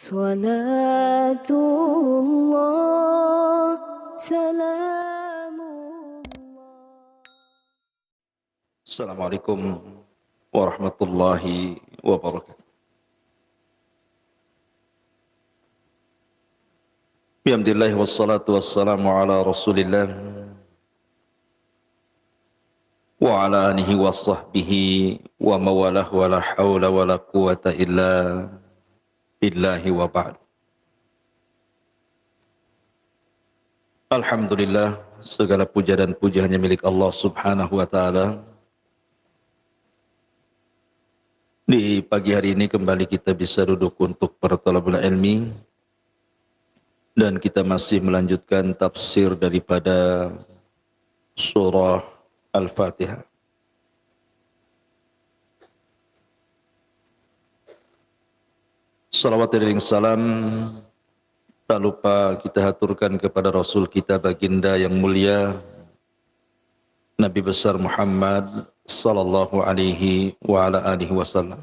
صلاة الله سلام الله. Assalamualaikum warahmatullahi wabarakatuh. Bihamdillah wassalatu wassalamu ala rasulillah wa ala alihi wa sahbihi wa mawalah wa la hawla wa la quwata illa billahi wa ba'du. Alhamdulillah, segala puja dan puji hanya milik Allah subhanahu wa ta'ala. Di pagi hari ini kembali kita bisa duduk untuk para talabul ilmi dan kita masih melanjutkan tafsir daripada surah Al-Fatihah. Salawat dan salam tak lupa kita haturkan kepada Rasul kita baginda yang mulia Nabi besar Muhammad sallallahu alaihi wa ala alihi wasallam.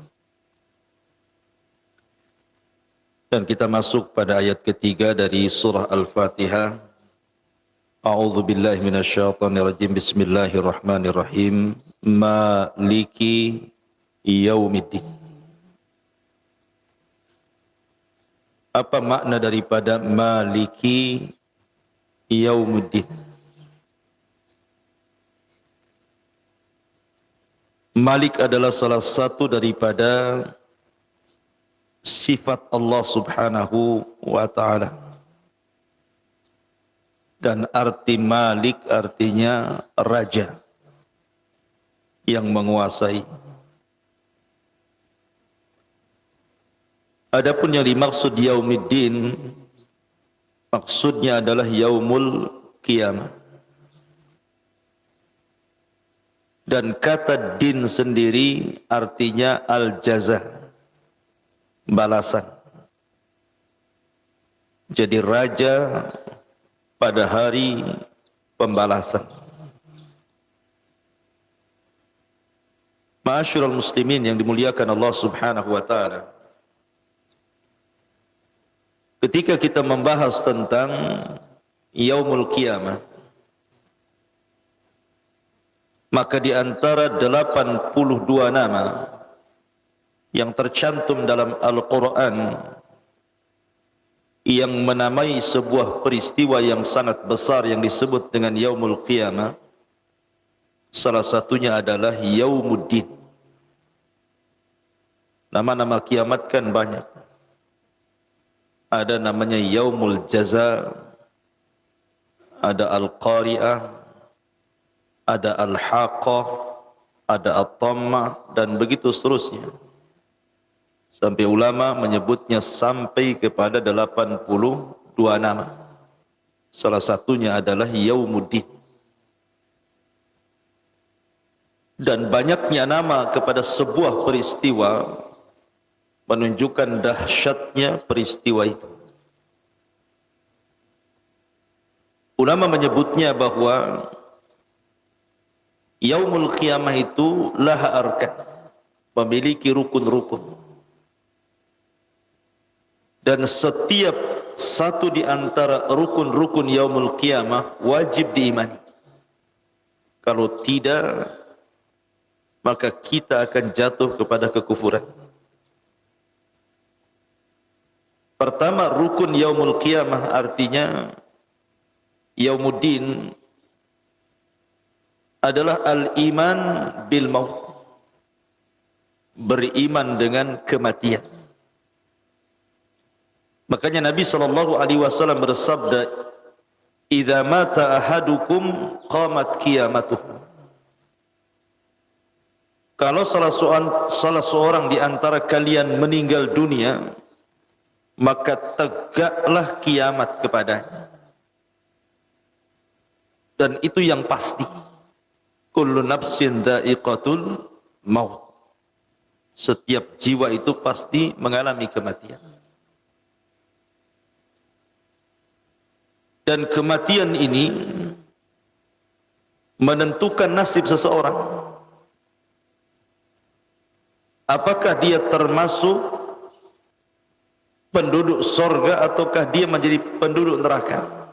Dan kita masuk pada ayat ketiga dari surah Al-Fatihah. A'udzu billahi minasyaitonir rajim. Bismillahirrahmanirrahim. Maliki yaumiddin. Apa makna daripada Maliki yaumiddin? Malik adalah salah satu daripada sifat Allah subhanahu wa ta'ala. Dan arti Malik artinya raja yang menguasai. Adapun yang dimaksud Yaumiddin, maksudnya adalah Yaumul Qiyamah. Dan kata din sendiri artinya al-jaza, balasan. Jadi raja pada hari pembalasan. Ma'asyiral muslimin yang dimuliakan Allah subhanahu wa ta'ala. Ketika kita membahas tentang Yaumul Qiyamah, maka di antara 82 nama yang tercantum dalam Al-Quran yang menamai sebuah peristiwa yang sangat besar yang disebut dengan Yaumul Qiyamah, salah satunya adalah Yaumuddin. Nama-nama kiamat kan banyak. Ada namanya Yaumul Jaza, ada Al-Qari'ah, ada Al-Haqqah, ada At-Tammah, dan begitu seterusnya. Sampai ulama menyebutnya sampai kepada 82 nama. Salah satunya adalah Yaumuddin. Dan banyaknya nama kepada sebuah peristiwa menunjukkan dahsyatnya peristiwa itu. Ulama menyebutnya bahwa Yaumul Qiyamah itu laha arkan, memiliki rukun-rukun. Dan setiap satu di antara rukun-rukun Yaumul Qiyamah wajib diimani. Kalau tidak, maka kita akan jatuh kepada kekufuran. Pertama, rukun Yaumul Qiyamah artinya Yaumuddin adalah al-iman bil maut. Beriman dengan kematian. Makanya Nabi SAW bersabda, "Idza mata ahadukum qamat qiyamatuhu." Kalau salah seorang di antara kalian meninggal dunia, maka tegaklah kiamat kepadanya. Dan itu yang pasti. Kullu nafsin dha'iqatul maut. Setiap jiwa itu pasti mengalami kematian. Dan kematian ini menentukan nasib seseorang. Apakah dia termasuk penduduk sorga ataukah dia menjadi penduduk neraka.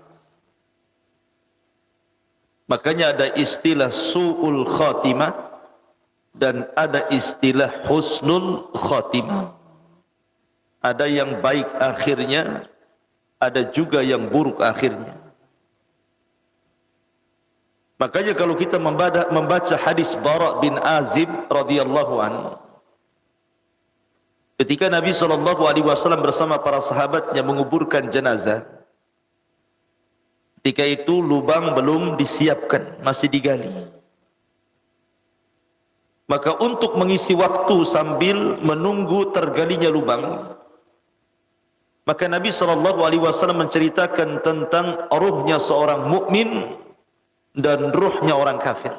Makanya ada istilah su'ul khatimah dan ada istilah husnul khatimah. Ada yang baik akhirnya, ada juga yang buruk akhirnya. Makanya kalau kita membaca hadis Bara bin Azib radhiyallahu anhu, ketika Nabi SAW bersama para sahabatnya menguburkan jenazah, ketika itu lubang belum disiapkan, masih digali. Maka untuk mengisi waktu sambil menunggu tergalinya lubang, maka Nabi SAW menceritakan tentang ruhnya seorang mukmin dan ruhnya orang kafir.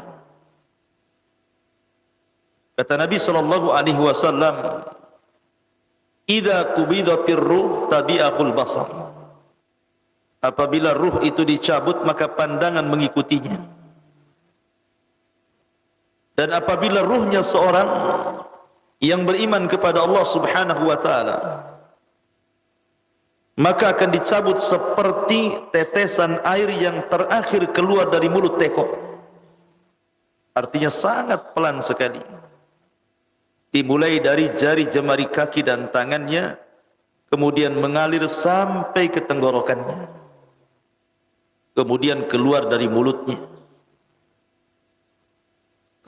Kata Nabi SAW, "Idza qubidatir ruh tabi'ahul basar." Apabila ruh itu dicabut, maka pandangan mengikutinya. Dan apabila ruhnya seorang yang beriman kepada Allah Subhanahu wa taala, maka akan dicabut seperti tetesan air yang terakhir keluar dari mulut teko. Artinya sangat pelan sekali. Dimulai dari jari jemari kaki dan tangannya, kemudian mengalir sampai ke tenggorokannya, kemudian keluar dari mulutnya.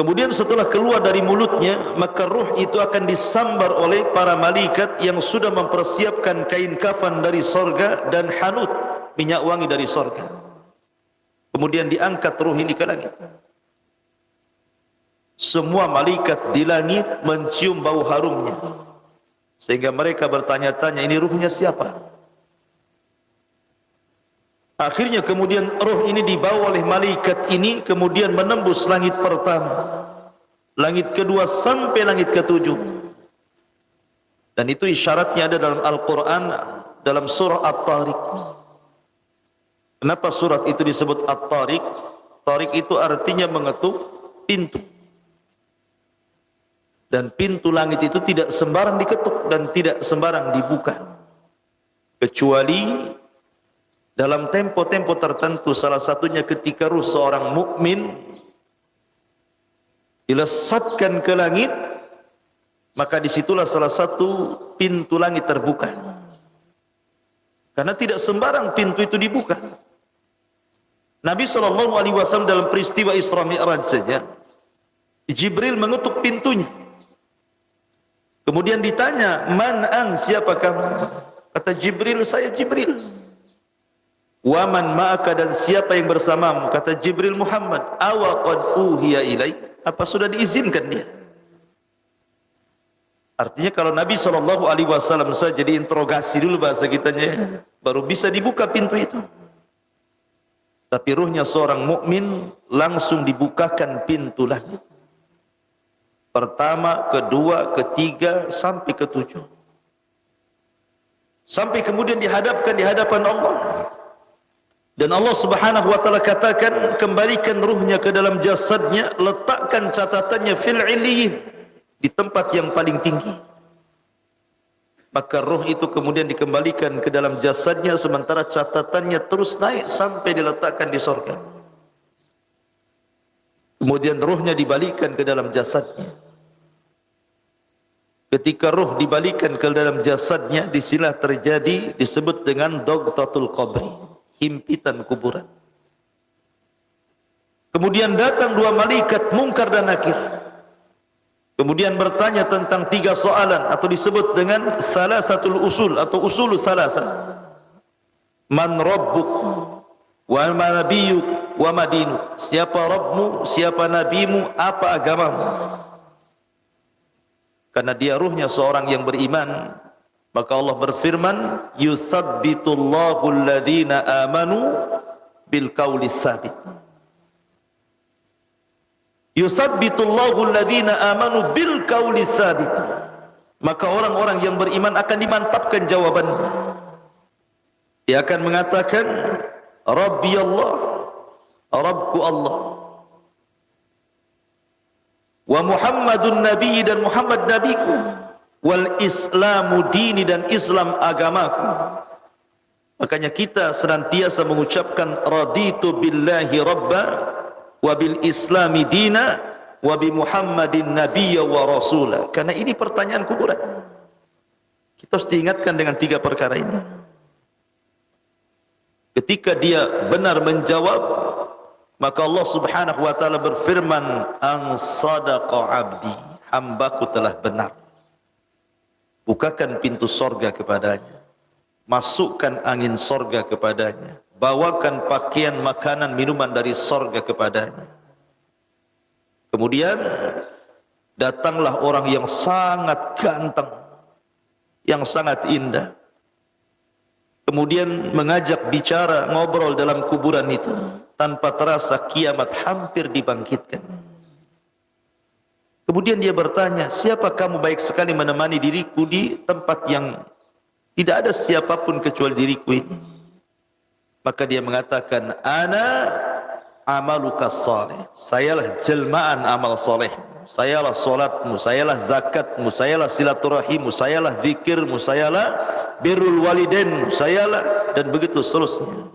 Kemudian setelah keluar dari mulutnya, maka ruh itu akan disambar oleh para malaikat yang sudah mempersiapkan kain kafan dari sorga dan hanut, minyak wangi dari sorga. Kemudian diangkat ruh ini ke langit. Semua malaikat di langit mencium bau harumnya, sehingga mereka bertanya-tanya, ini ruhnya siapa? Akhirnya kemudian roh ini dibawa oleh malaikat ini, kemudian menembus langit pertama, langit kedua sampai langit ketujuh. Dan itu isyaratnya ada dalam Al-Quran, dalam surah At-Tariq. Kenapa surat itu disebut At-Tariq? Tariq itu artinya mengetuk pintu. Dan pintu langit itu tidak sembarang diketuk dan tidak sembarang dibuka, kecuali dalam tempo-tempo tertentu. Salah satunya ketika ruh seorang mukmin dilesatkan ke langit, maka disitulah salah satu pintu langit terbuka. Karena tidak sembarang pintu itu dibuka. Nabi SAW dalam peristiwa Isra Mi'raj saja, Jibril mengetuk pintunya. Kemudian ditanya, "Man an, siapa kamu?" Kata Jibril, "Saya Jibril." "Wa man ma'aka, dan siapa yang bersamamu?" Kata Jibril, "Muhammad." "Awa qad uhiya ilai, apa sudah diizinkan dia?" Artinya kalau Nabi SAW saja diinterogasi dulu bahasa kitanya, baru bisa dibuka pintu itu. Tapi ruhnya seorang mukmin langsung dibukakan pintu langit. Pertama, kedua, ketiga, sampai ketujuh. Sampai kemudian dihadapkan di hadapan Allah. Dan Allah Subhanahu wa taala katakan, kembalikan ruhnya ke dalam jasadnya, letakkan catatannya fil illiyin, di tempat yang paling tinggi. Maka ruh itu kemudian dikembalikan ke dalam jasadnya, sementara catatannya terus naik sampai diletakkan di surga. Kemudian ruhnya dibalikan ke dalam jasadnya. Ketika ruh dibalikan ke dalam jasadnya, disinilah terjadi disebut dengan dogtatul qabri, himpitan kuburan. Kemudian datang dua malaikat Munkar dan Nakir. Kemudian bertanya tentang tiga soalan, atau disebut dengan salasatul usul atau usulul salasa. Man rabbuk, wa ma nabiyyuk, wa ma dinuk. Siapa Rabbmu, siapa nabimu, apa agamamu? Karena dia ruhnya seorang yang beriman, maka Allah berfirman, "Yutsabbitullahu alladhina amanu bil qawli tsabit." Yutsabbitullahu alladhina amanu bil qawli tsabit. Maka orang-orang yang beriman akan dimantapkan jawabannya. Dia akan mengatakan, "Rabbi Allah, Rabbku Allah. Wa Muhammadun Nabi, dan Muhammad Nabiku. wal islamu dini, dan Islam agamaku. Makanya kita senantiasa mengucapkan raditu billahi rabba wa bil islami dina wa bi Muhammadin nabiyya wa rasula. Karena ini pertanyaan kuburan. Kita harus diingatkan dengan 3 perkara ini. Ketika dia benar menjawab, maka Allah Subhanahu wa taala berfirman, an sadaqa abdi, hambaku telah benar. Bukakan pintu sorga kepadanya, masukkan angin sorga kepadanya, bawakan pakaian, makanan, minuman dari sorga kepadanya. Kemudian datanglah orang yang sangat ganteng, yang sangat indah, kemudian mengajak bicara, ngobrol dalam kuburan itu, tanpa terasa kiamat hampir dibangkitkan. Kemudian dia bertanya, siapa kamu, baik sekali menemani diriku di tempat yang tidak ada siapapun kecuali diriku ini. Maka dia mengatakan, ana amaluka salih, sayalah jelmaan amal soleh, sayalah solatmu, sayalah zakatmu, sayalah silaturahimmu, sayalah zikirmu, sayalah birrul walidainmu, sayalah, dan begitu seterusnya.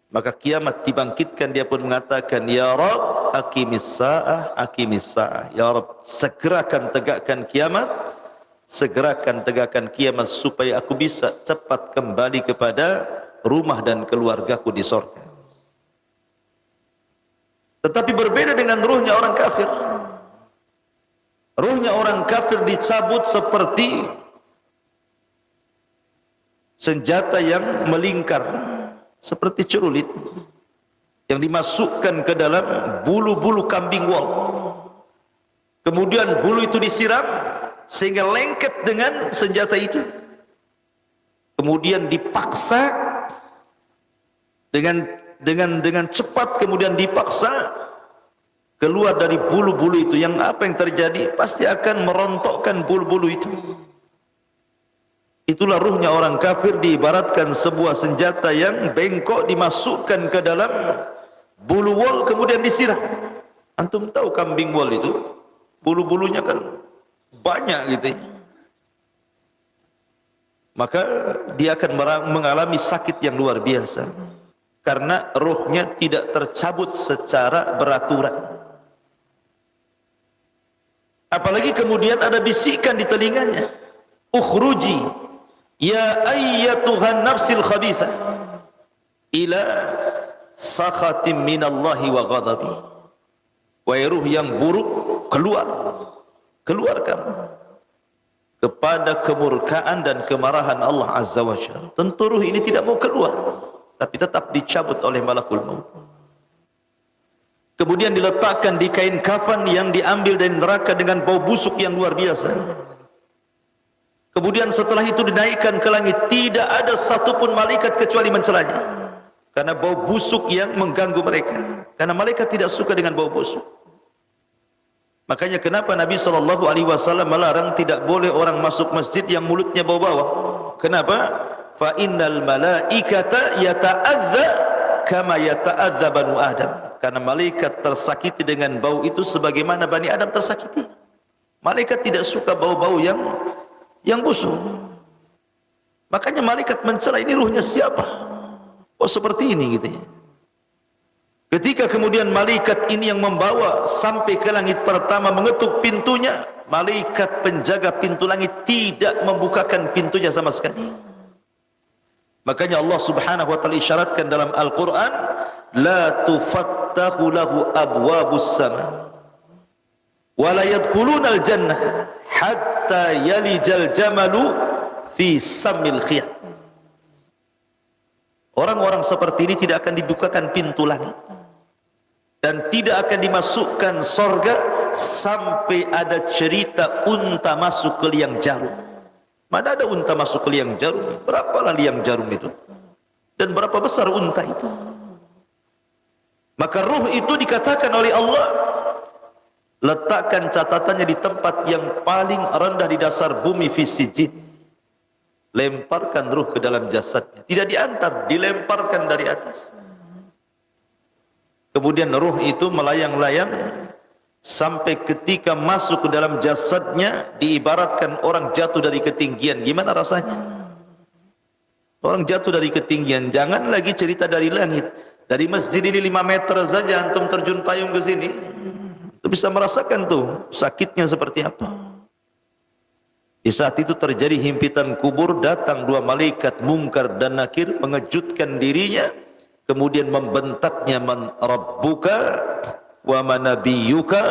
Maka kiamat dibangkitkan, dia pun mengatakan, ya Rabb aqimis sa'ah, aqimis sa'ah, ya Rabb segerakan tegakkan kiamat, segerakan tegakkan kiamat supaya aku bisa cepat kembali kepada rumah dan keluargaku di surga. Tetapi berbeda dengan ruhnya orang kafir. Ruhnya orang kafir dicabut seperti senjata yang melingkar, seperti celurit yang dimasukkan ke dalam bulu-bulu kambing wol. Kemudian bulu itu disiram sehingga lengket dengan senjata itu. Kemudian dipaksa dengan cepat, kemudian dipaksa keluar dari bulu-bulu itu. Yang apa yang terjadi? Pasti akan merontokkan bulu-bulu itu. Itulah ruhnya orang kafir, diibaratkan sebuah senjata yang bengkok dimasukkan ke dalam bulu wol kemudian disiram. Antum tahu kambing wol itu bulu-bulunya kan banyak gitu ya. Maka dia akan mengalami sakit yang luar biasa karena ruhnya tidak tercabut secara beraturan. Apalagi kemudian ada bisikan di telinganya, ukhruji ya ayyatuhan nafsil khabithah ila sakhatim minallahi wa ghadabi. Wahai ruh yang buruk, keluar kamu kepada kemurkaan dan kemarahan Allah Azza wa Jalla. Tentu ruh ini tidak mau keluar, tapi tetap dicabut oleh malakul maut. Kemudian diletakkan di kain kafan yang diambil dari neraka dengan bau busuk yang luar biasa. Kemudian setelah itu dinaikkan ke langit, tidak ada satupun malaikat kecuali mencelanya, karena bau busuk yang mengganggu mereka. Karena malaikat tidak suka dengan bau busuk. Makanya kenapa Nabi SAW melarang tidak boleh orang masuk masjid yang mulutnya bau-bawang. Kenapa? Fa innal malaikata yata'adza kama yata'adza banu Adam. Karena malaikat tersakiti dengan bau itu sebagaimana Bani Adam tersakiti. Malaikat tidak suka bau-bau yang busuk. Makanya malaikat mencela, ini ruhnya siapa? Oh seperti ini gitu ya. Ketika kemudian malaikat ini yang membawa sampai ke langit pertama, mengetuk pintunya, malaikat penjaga pintu langit tidak membukakan pintunya sama sekali. Makanya Allah Subhanahu wa taala isyaratkan dalam Al-Qur'an, la tufattahu lahu abwabus sama wa la yadkhulunal jannah hatta yalijal jamalu fi samil khiyat. Orang-orang seperti ini tidak akan dibukakan pintu langit dan tidak akan dimasukkan sorga sampai ada cerita unta masuk ke liang jarum. Mana ada unta masuk ke liang jarum? Berapalah liang jarum itu? Dan berapa besar unta itu? Maka ruh itu dikatakan oleh Allah, letakkan catatannya di tempat yang paling rendah di dasar bumi, fi sijjin. Lemparkan ruh ke dalam jasadnya, tidak diantar, dilemparkan dari atas. Kemudian ruh itu melayang-layang sampai ketika masuk ke dalam jasadnya diibaratkan orang jatuh dari ketinggian. Gimana rasanya? Orang jatuh dari ketinggian, jangan lagi cerita dari langit. Dari masjid ini 5 meter saja antum terjun payung ke sini, itu bisa merasakan tuh sakitnya seperti apa. Di saat itu terjadi himpitan kubur, datang 2 malaikat Munkar dan Nakir mengejutkan dirinya, kemudian membentaknya, man rabbuka wa man nabiyyuka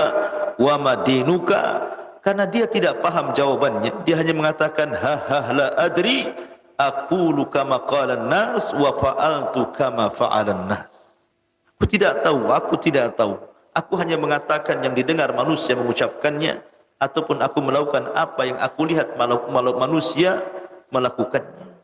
wa ma dinuka, karena dia tidak paham jawabannya. Dia hanya mengatakan ha ha la adri aqulu kama qalan nas wa fa'altu kama fa'alan nas. Aku tidak tahu. Aku hanya mengatakan yang didengar manusia mengucapkannya, ataupun aku melakukan apa yang aku lihat manusia melakukannya.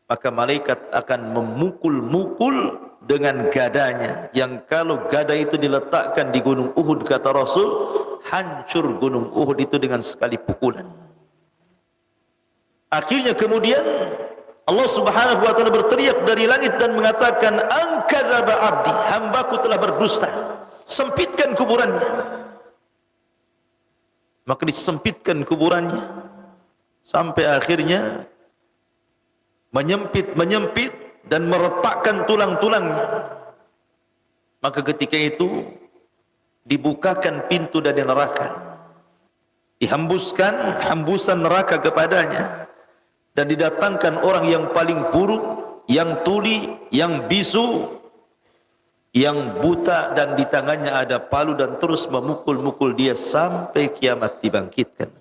Maka malaikat akan memukul-mukul dengan gadanya, yang kalau gada itu diletakkan di gunung Uhud, kata Rasul, hancur gunung Uhud itu dengan sekali pukulan. Akhirnya kemudian Allah Subhanahu wa taala berteriak dari langit dan mengatakan, "Ankadzaba 'abdi, hambaku telah berdusta. Sempitkan kuburannya." Maka disempitkan kuburannya sampai akhirnya menyempit dan meretakkan tulang-tulangnya. Maka ketika itu dibukakan pintu dari neraka, dihembuskan hembusan neraka kepadanya, dan didatangkan orang yang paling buruk, yang tuli, yang bisu, yang buta, dan di tangannya ada palu, dan terus memukul-mukul dia sampai kiamat dibangkitkan.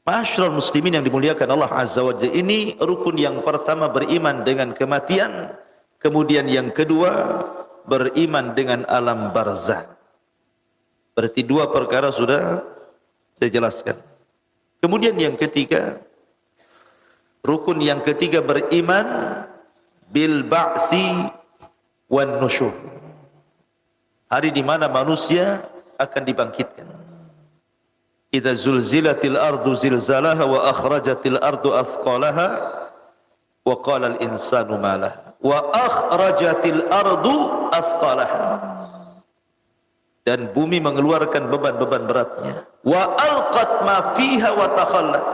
Ma'asyiral muslimin yang dimuliakan Allah Azza wa Jalla, ini rukun yang pertama, beriman dengan kematian. Kemudian yang kedua, beriman dengan alam barzah. Berarti 2 perkara sudah saya jelaskan. Kemudian yang ketiga, rukun yang ketiga, beriman bil ba'tsi wan nusyur. Hari di mana manusia akan dibangkitkan. Idza zulzilatil ardu zilzalaha wa akhrajatil ardu athqalaha wa qala al insanu ma laha wa akhrajatil ardu athqalaha. Dan bumi mengeluarkan beban-beban beratnya. Wa alqat ma fiha wa takhallat.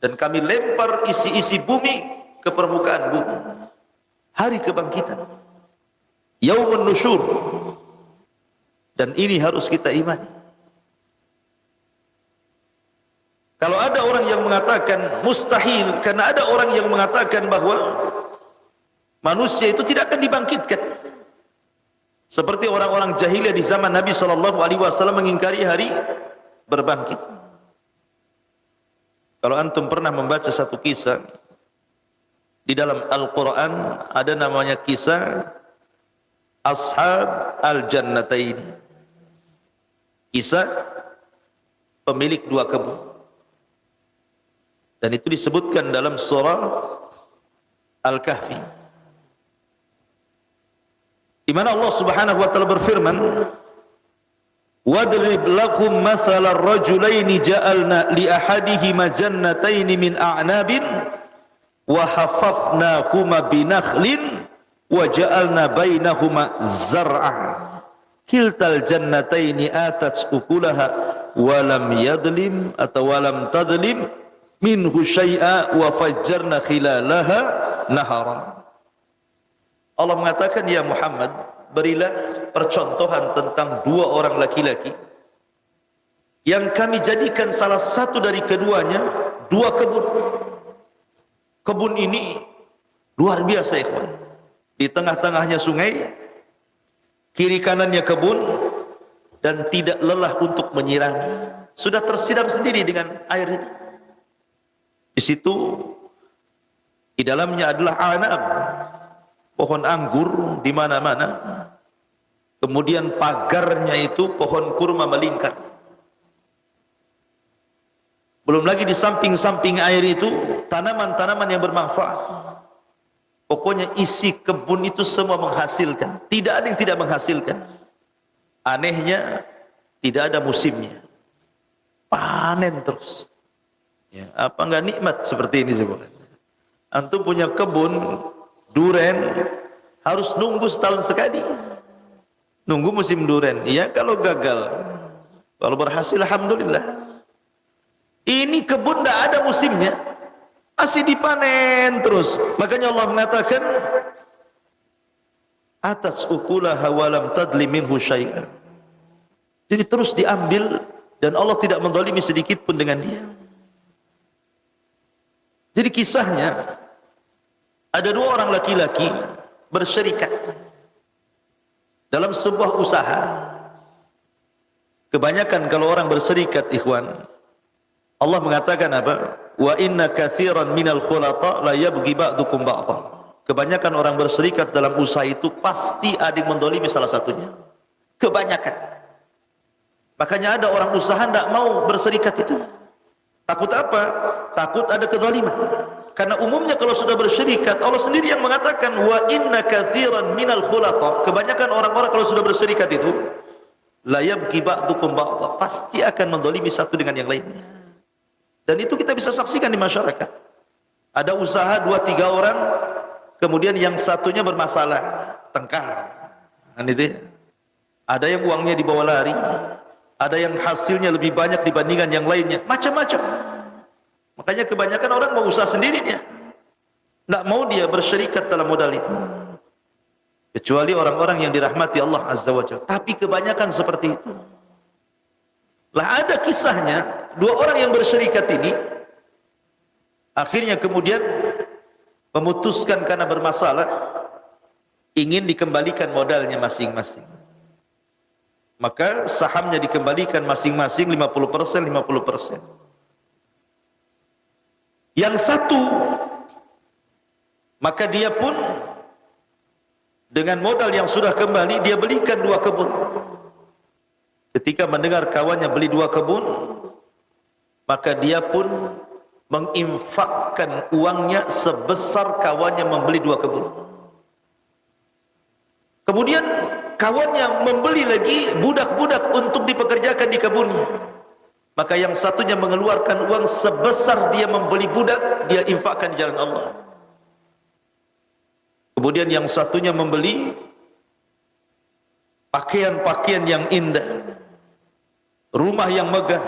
Dan kami lempar isi-isi bumi ke permukaan bumi. Hari kebangkitan, yaumun nusyur. Dan ini harus kita imani. Kalau ada orang yang mengatakan mustahil, karena ada orang yang mengatakan bahwa manusia itu tidak akan dibangkitkan, seperti orang-orang jahiliyah di zaman Nabi SAW mengingkari hari berbangkit. Kalau antum pernah membaca satu kisah di dalam Al-Quran, ada namanya kisah Ashab Al-Jannatayn, kisah pemilik 2 kebun. Dan itu disebutkan dalam surah Al-Kahfi, di mana Allah Subhanahu wa taala berfirman, "Wadrib lakum mathalar rajulaini ja'alna li ahadihima jannatayn min a'nabin wa hafafnahuma binakhlin wa ja'alna bainahuma zar'a kiltal jannatayn atat ukulaha wa lam yadlim atau wa lam tadlim minhu syai'a wa fajjarna khilalaha nahara." Allah mengatakan, ya Muhammad, berilah percontohan tentang 2 orang laki-laki yang kami jadikan salah satu dari keduanya 2 kebun. Kebun ini luar biasa, ikhwan. Di tengah-tengahnya sungai, kiri kanannya kebun, dan tidak lelah untuk menyirami. Sudah tersiram sendiri dengan air itu. Di situ, di dalamnya adalah anab, pohon anggur di mana-mana. Kemudian pagarnya itu pohon kurma melingkar. Belum lagi di samping-samping air itu tanaman-tanaman yang bermanfaat. Pokoknya isi kebun itu semua menghasilkan. Tidak ada yang tidak menghasilkan. Anehnya, tidak ada musimnya. Panen terus. Ya, apa enggak nikmat seperti ini sebenarnya? Antum punya kebun duren, harus nunggu setahun sekali. Nunggu musim duren. Iya kalau gagal. Kalau berhasil alhamdulillah. Ini kebun tidak ada musimnya, masih dipanen terus. Makanya Allah mengatakan, atas ukulaha walam tadli minhu syai'an. Jadi terus diambil dan Allah tidak menzalimi sedikit pun dengan dia. Jadi kisahnya, ada dua orang laki-laki berserikat dalam sebuah usaha. Kebanyakan kalau orang berserikat, ikhwan, Allah mengatakan apa? Wa inna katsiran minal khulata la yabghi ba'dukum ba'dha. Kebanyakan orang berserikat dalam usaha itu pasti ada yang mendolimi salah satunya. Kebanyakan. Makanya ada orang usaha tidak mau berserikat itu. Takut apa? Takut ada kezaliman. Karena umumnya kalau sudah berserikat, Allah sendiri yang mengatakan wa inna katsiran minal khulata. Kebanyakan orang-orang kalau sudah berserikat itu la yabghi ba'dukum ba'dha, pasti akan mendolimi satu dengan yang lainnya. Dan itu kita bisa saksikan di masyarakat. Ada usaha 2-3 orang, kemudian yang satunya bermasalah, tengkar. Itu ya. Ada yang uangnya dibawa lari, ada yang hasilnya lebih banyak dibandingkan yang lainnya, macam-macam. Makanya kebanyakan orang mau usaha sendiri dia, tidak mau dia bersyarikat dalam modal itu. Kecuali orang-orang yang dirahmati Allah Azza wa Jalla. Tapi kebanyakan seperti itu. Lah ada kisahnya, dua orang yang bersyarikat ini akhirnya kemudian memutuskan karena bermasalah ingin dikembalikan modalnya masing-masing. Maka sahamnya dikembalikan masing-masing 50%, 50%. Yang satu, maka dia pun dengan modal yang sudah kembali, dia belikan 2 kebun. Ketika mendengar kawannya beli 2 kebun, maka dia pun menginfakkan uangnya sebesar kawannya membeli 2 kebun. Kemudian kawannya membeli lagi budak-budak untuk dipekerjakan di kebunnya. Maka yang satunya mengeluarkan uang sebesar dia membeli budak, dia infakkan di jalan Allah. Kemudian yang satunya membeli pakaian-pakaian yang indah, rumah yang megah,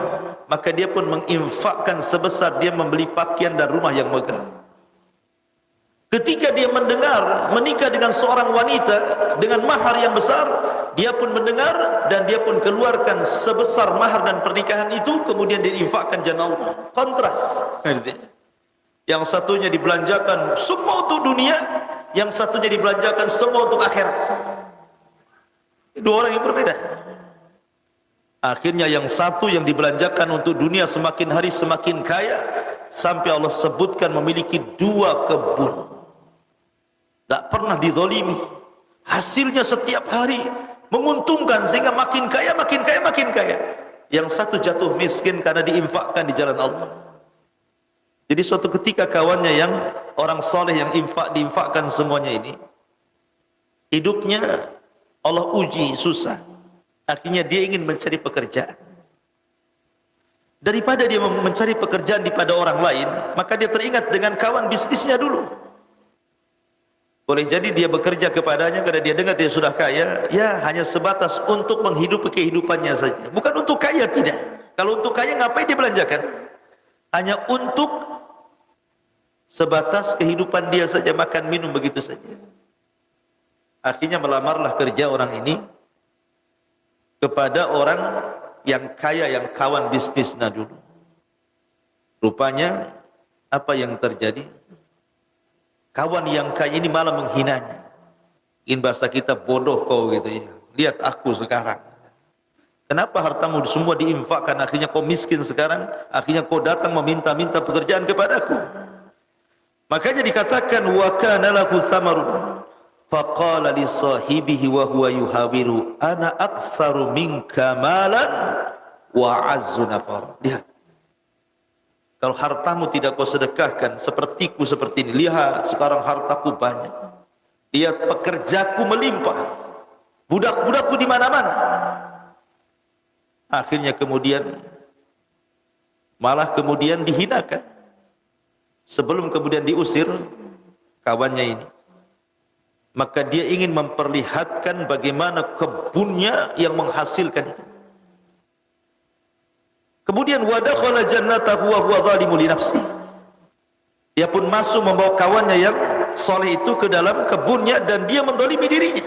maka dia pun menginfakkan sebesar dia membeli pakaian dan rumah yang megah. Ketika dia mendengar menikah dengan seorang wanita dengan mahar yang besar, dia pun mendengar dan dia pun keluarkan sebesar mahar dan pernikahan itu, kemudian diinfakkan jalan Allah. Kontras. Yang satunya dibelanjakan semua untuk dunia, yang satunya dibelanjakan semua untuk akhirat. Dua orang yang berbeda. Akhirnya yang satu yang dibelanjakan untuk dunia semakin hari semakin kaya, sampai Allah sebutkan memiliki 2 kebun. Tak pernah dizalimi. Hasilnya setiap hari menguntungkan sehingga makin kaya, makin kaya, makin kaya. Yang satu jatuh miskin karena diinfakkan di jalan Allah. Jadi suatu ketika kawannya yang orang soleh yang diinfakkan semuanya ini, hidupnya Allah uji susah. Akhirnya dia ingin mencari pekerjaan. Daripada dia mencari pekerjaan daripada orang lain, maka dia teringat dengan kawan bisnisnya dulu. Boleh jadi dia bekerja kepadanya karena dia dengar dia sudah kaya, ya hanya sebatas untuk menghidupi kehidupannya saja. Bukan untuk kaya, tidak. Kalau untuk kaya ngapain dia belanjakan? Hanya untuk sebatas kehidupan dia saja, makan minum begitu saja. Akhirnya melamarlah kerja orang ini kepada orang yang kaya, yang kawan bisnisnya dulu. Rupanya apa yang terjadi? Kawan yang kaya ini malah menghinanya. In bahasa kita bodoh kau gitu ya. Lihat aku sekarang. Kenapa hartamu semua diinfakkan, akhirnya kau miskin sekarang, akhirnya kau datang meminta-minta pekerjaan kepadaku. Makanya dikatakan wa kana lahu thamarun faqala li sahibihi wa huwa yuhawiru ana aktsaru minka malan wa azzu nafara. Lihat. Kalau hartamu tidak kau sedekahkan sepertiku seperti ini. Lihat sekarang hartaku banyak. Lihat pekerjaku melimpah. Budak-budakku di mana-mana. Akhirnya kemudian malah kemudian dihinakan. Sebelum kemudian diusir kawannya ini. maka dia ingin memperlihatkan bagaimana kebunnya yang menghasilkan itu. Kemudian wa dakhala jannatahu wa huwa zalimun li nafsihi. Dia pun masuk membawa kawannya yang soleh itu ke dalam kebunnya dan dia menzalimi dirinya.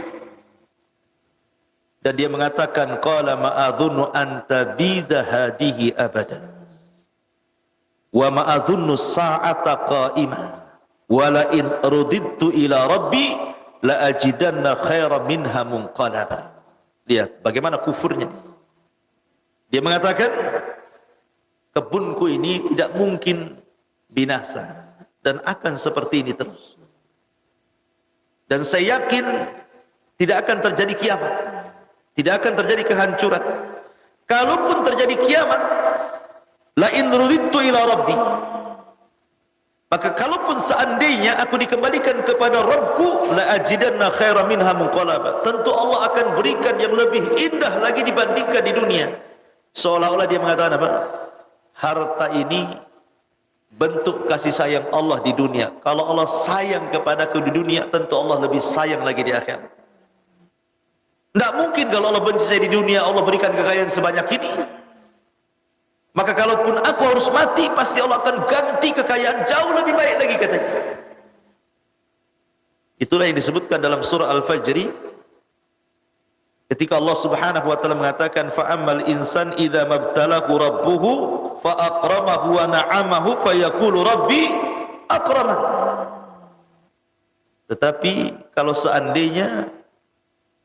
Dan dia mengatakan qala ma'adhunnu an tabida hadhihi abada wa ma'adhunnu sa'ata qa'imah wa la in rudidtu ila rabbi la ajidanna khairan minha munqalaba. Lihat bagaimana kufurnya. Dia mengatakan kebunku ini tidak mungkin binasa dan akan seperti ini terus. Dan saya yakin tidak akan terjadi kiamat. Tidak akan terjadi kehancuran. Kalaupun terjadi kiamat, la in rudidtu ila rabbi, maka kalaupun seandainya aku dikembalikan kepada Rabbku, la ajidanna khairan minha munqalaba, tentu Allah akan berikan yang lebih indah lagi dibandingkan di dunia. Seolah-olah dia mengatakan apa? Harta ini bentuk kasih sayang Allah di dunia. Kalau Allah sayang kepadaku di dunia, tentu Allah lebih sayang lagi di akhirat. Tidak mungkin kalau Allah benci saya di dunia, Allah berikan kekayaan sebanyak ini. Maka kalaupun aku harus mati, pasti Allah akan ganti kekayaan jauh lebih baik lagi katanya. Itulah yang disebutkan dalam surah Al-Fajr ketika Allah Subhanahu wa taala mengatakan fa'ammal insan idza mabtalahu rabbuhu fa akramahu wa na'amahu fayaqulu rabbi akraman. Tetapi kalau seandainya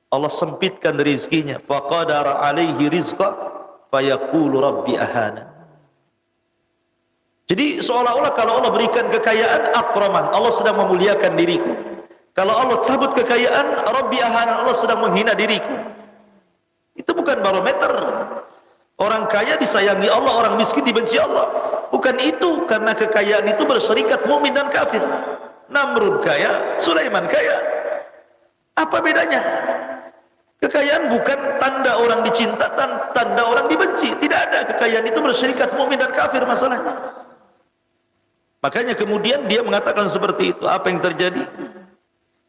Allah sempitkan rezekinya, faqadara alaihi rizqa fayaqulu rabbi ahana. Jadi seolah-olah kalau Allah berikan kekayaan akraman, Allah sedang memuliakan diriku. Kalau Allah cabut kekayaan, rabbi ahana, Allah sedang menghina diriku. Itu bukan barometer. Orang kaya disayangi Allah, orang miskin dibenci Allah. Bukan itu, karena kekayaan itu berserikat mukmin dan kafir. Namrud kaya, Sulaiman kaya. Apa bedanya? Kekayaan bukan tanda orang dicinta, tanda orang dibenci. Tidak ada, kekayaan itu berserikat mukmin dan kafir masalahnya. Makanya kemudian dia mengatakan seperti itu. Apa yang terjadi?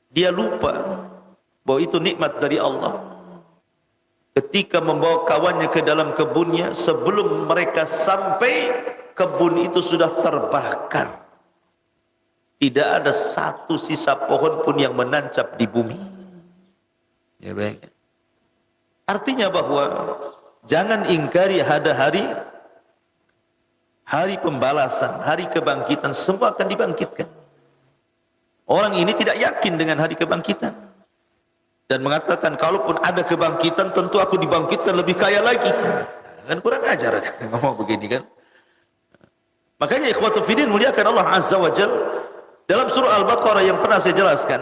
Dia lupa bahwa itu nikmat dari Allah. Ketika membawa kawannya ke dalam kebunnya, sebelum mereka sampai, kebun itu sudah terbakar. Tidak ada satu sisa pohon pun yang menancap di bumi. Ya baik. Artinya bahwa jangan ingkari ada hari pembalasan, hari kebangkitan, semua akan dibangkitkan. Orang ini tidak yakin dengan hari kebangkitan dan mengatakan kalaupun ada kebangkitan tentu aku dibangkitkan lebih kaya lagi. Kan kurang ajar ngomong begini kan. Makanya ikhwatul fiddin muliakan Allah Azza wa Jalla dalam surah Al-Baqarah yang pernah saya jelaskan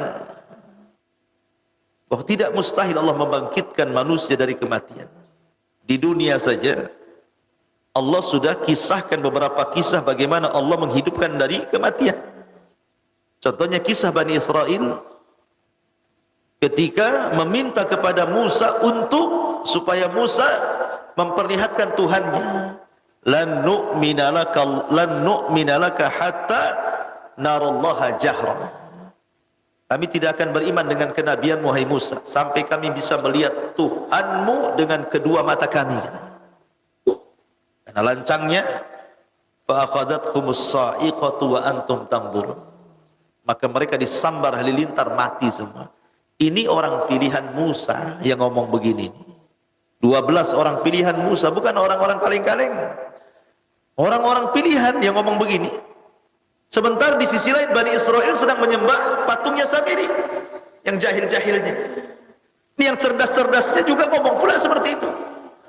bahwa tidak mustahil Allah membangkitkan manusia dari kematian. Di dunia saja Allah sudah kisahkan beberapa kisah bagaimana Allah menghidupkan dari kematian. Contohnya kisah Bani Israel ketika meminta kepada Musa untuk supaya Musa memperlihatkan Tuhannya. Lan nu'mina laka hatta narallaha jahra. Kami tidak akan beriman dengan kenabian wahai Musa sampai kami bisa melihat Tuhanmu dengan kedua mata kami. Karena lancangnya fa akhadathhumus sa'iqatu wa antum tanzurun. Maka mereka disambar halilintar mati semua. Ini orang pilihan Musa yang ngomong begini. 12 orang pilihan Musa, bukan orang-orang kaleng-kaleng. Orang-orang pilihan yang ngomong begini. Sebentar di sisi lain Bani Israel sedang menyembah patungnya Samiri, yang jahil-jahilnya. Ini yang cerdas-cerdasnya juga ngomong pula seperti itu.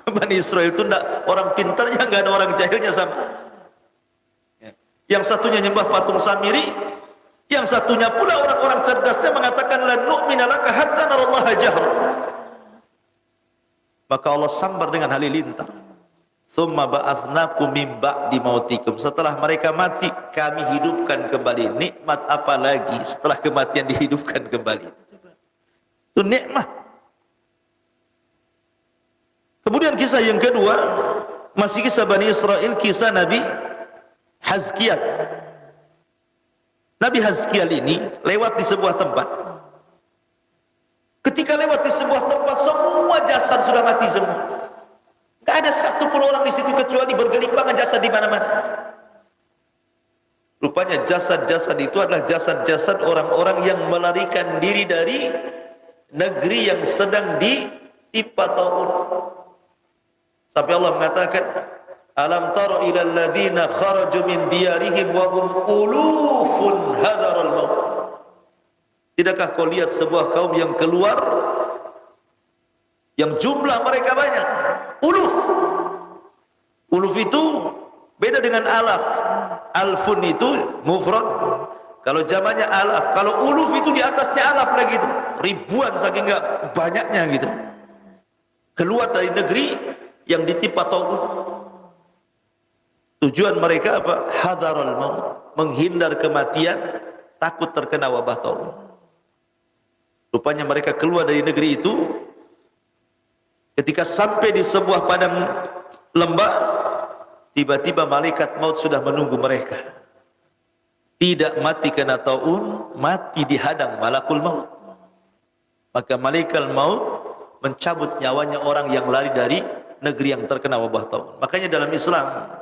Bani Israel itu enggak, orang pintarnya enggak ada orang jahilnya sama. Yang satunya nyembah patung Samiri, yang satunya pula orang-orang cerdasnya mengatakan la nu'mina laka hatta narallaha jahra. Maka Allah sambar dengan halilintar. Tsumma ba'atsnakum min ba'di mautikum. Setelah mereka mati, kami hidupkan kembali. Nikmat apa lagi setelah kematian dihidupkan kembali? Itu nikmat. Kemudian kisah yang kedua, masih kisah Bani Israel, kisah Nabi Hazkiel. Nabi Hazkiel ini lewat di sebuah tempat. Ketika lewat di sebuah tempat, semua jasad sudah mati semua. Tidak ada satupun orang di situ kecuali bergelimpangan jasad di mana-mana. Rupanya jasad-jasad itu adalah jasad-jasad orang-orang yang melarikan diri dari negeri yang sedang ditimpa taun. Sampai Allah mengatakan, alam tara ila alladhina kharaju min diyarihim wa hum ulufun hadaral maut. Tidakkah kau lihat sebuah kaum yang keluar yang jumlah mereka banyak, uluf. Uluf itu beda dengan alaf. Alfun itu mufrad, kalau jamannya alaf. Kalau uluf itu di atasnya alaf lagi itu, ribuan saking enggak banyaknya gitu. Keluar dari negeri yang ditimpa taun. Tujuan mereka apa? Hadarul maut, menghindar kematian, takut terkena wabah taun. Rupanya mereka keluar dari negeri itu, ketika sampai di sebuah padang lembah, tiba-tiba malaikat maut sudah menunggu mereka. Tidak mati kena taun, mati dihadang malakul maut. Maka malaikat maut mencabut nyawanya orang yang lari dari negeri yang terkena wabah taun. Makanya dalam Islam,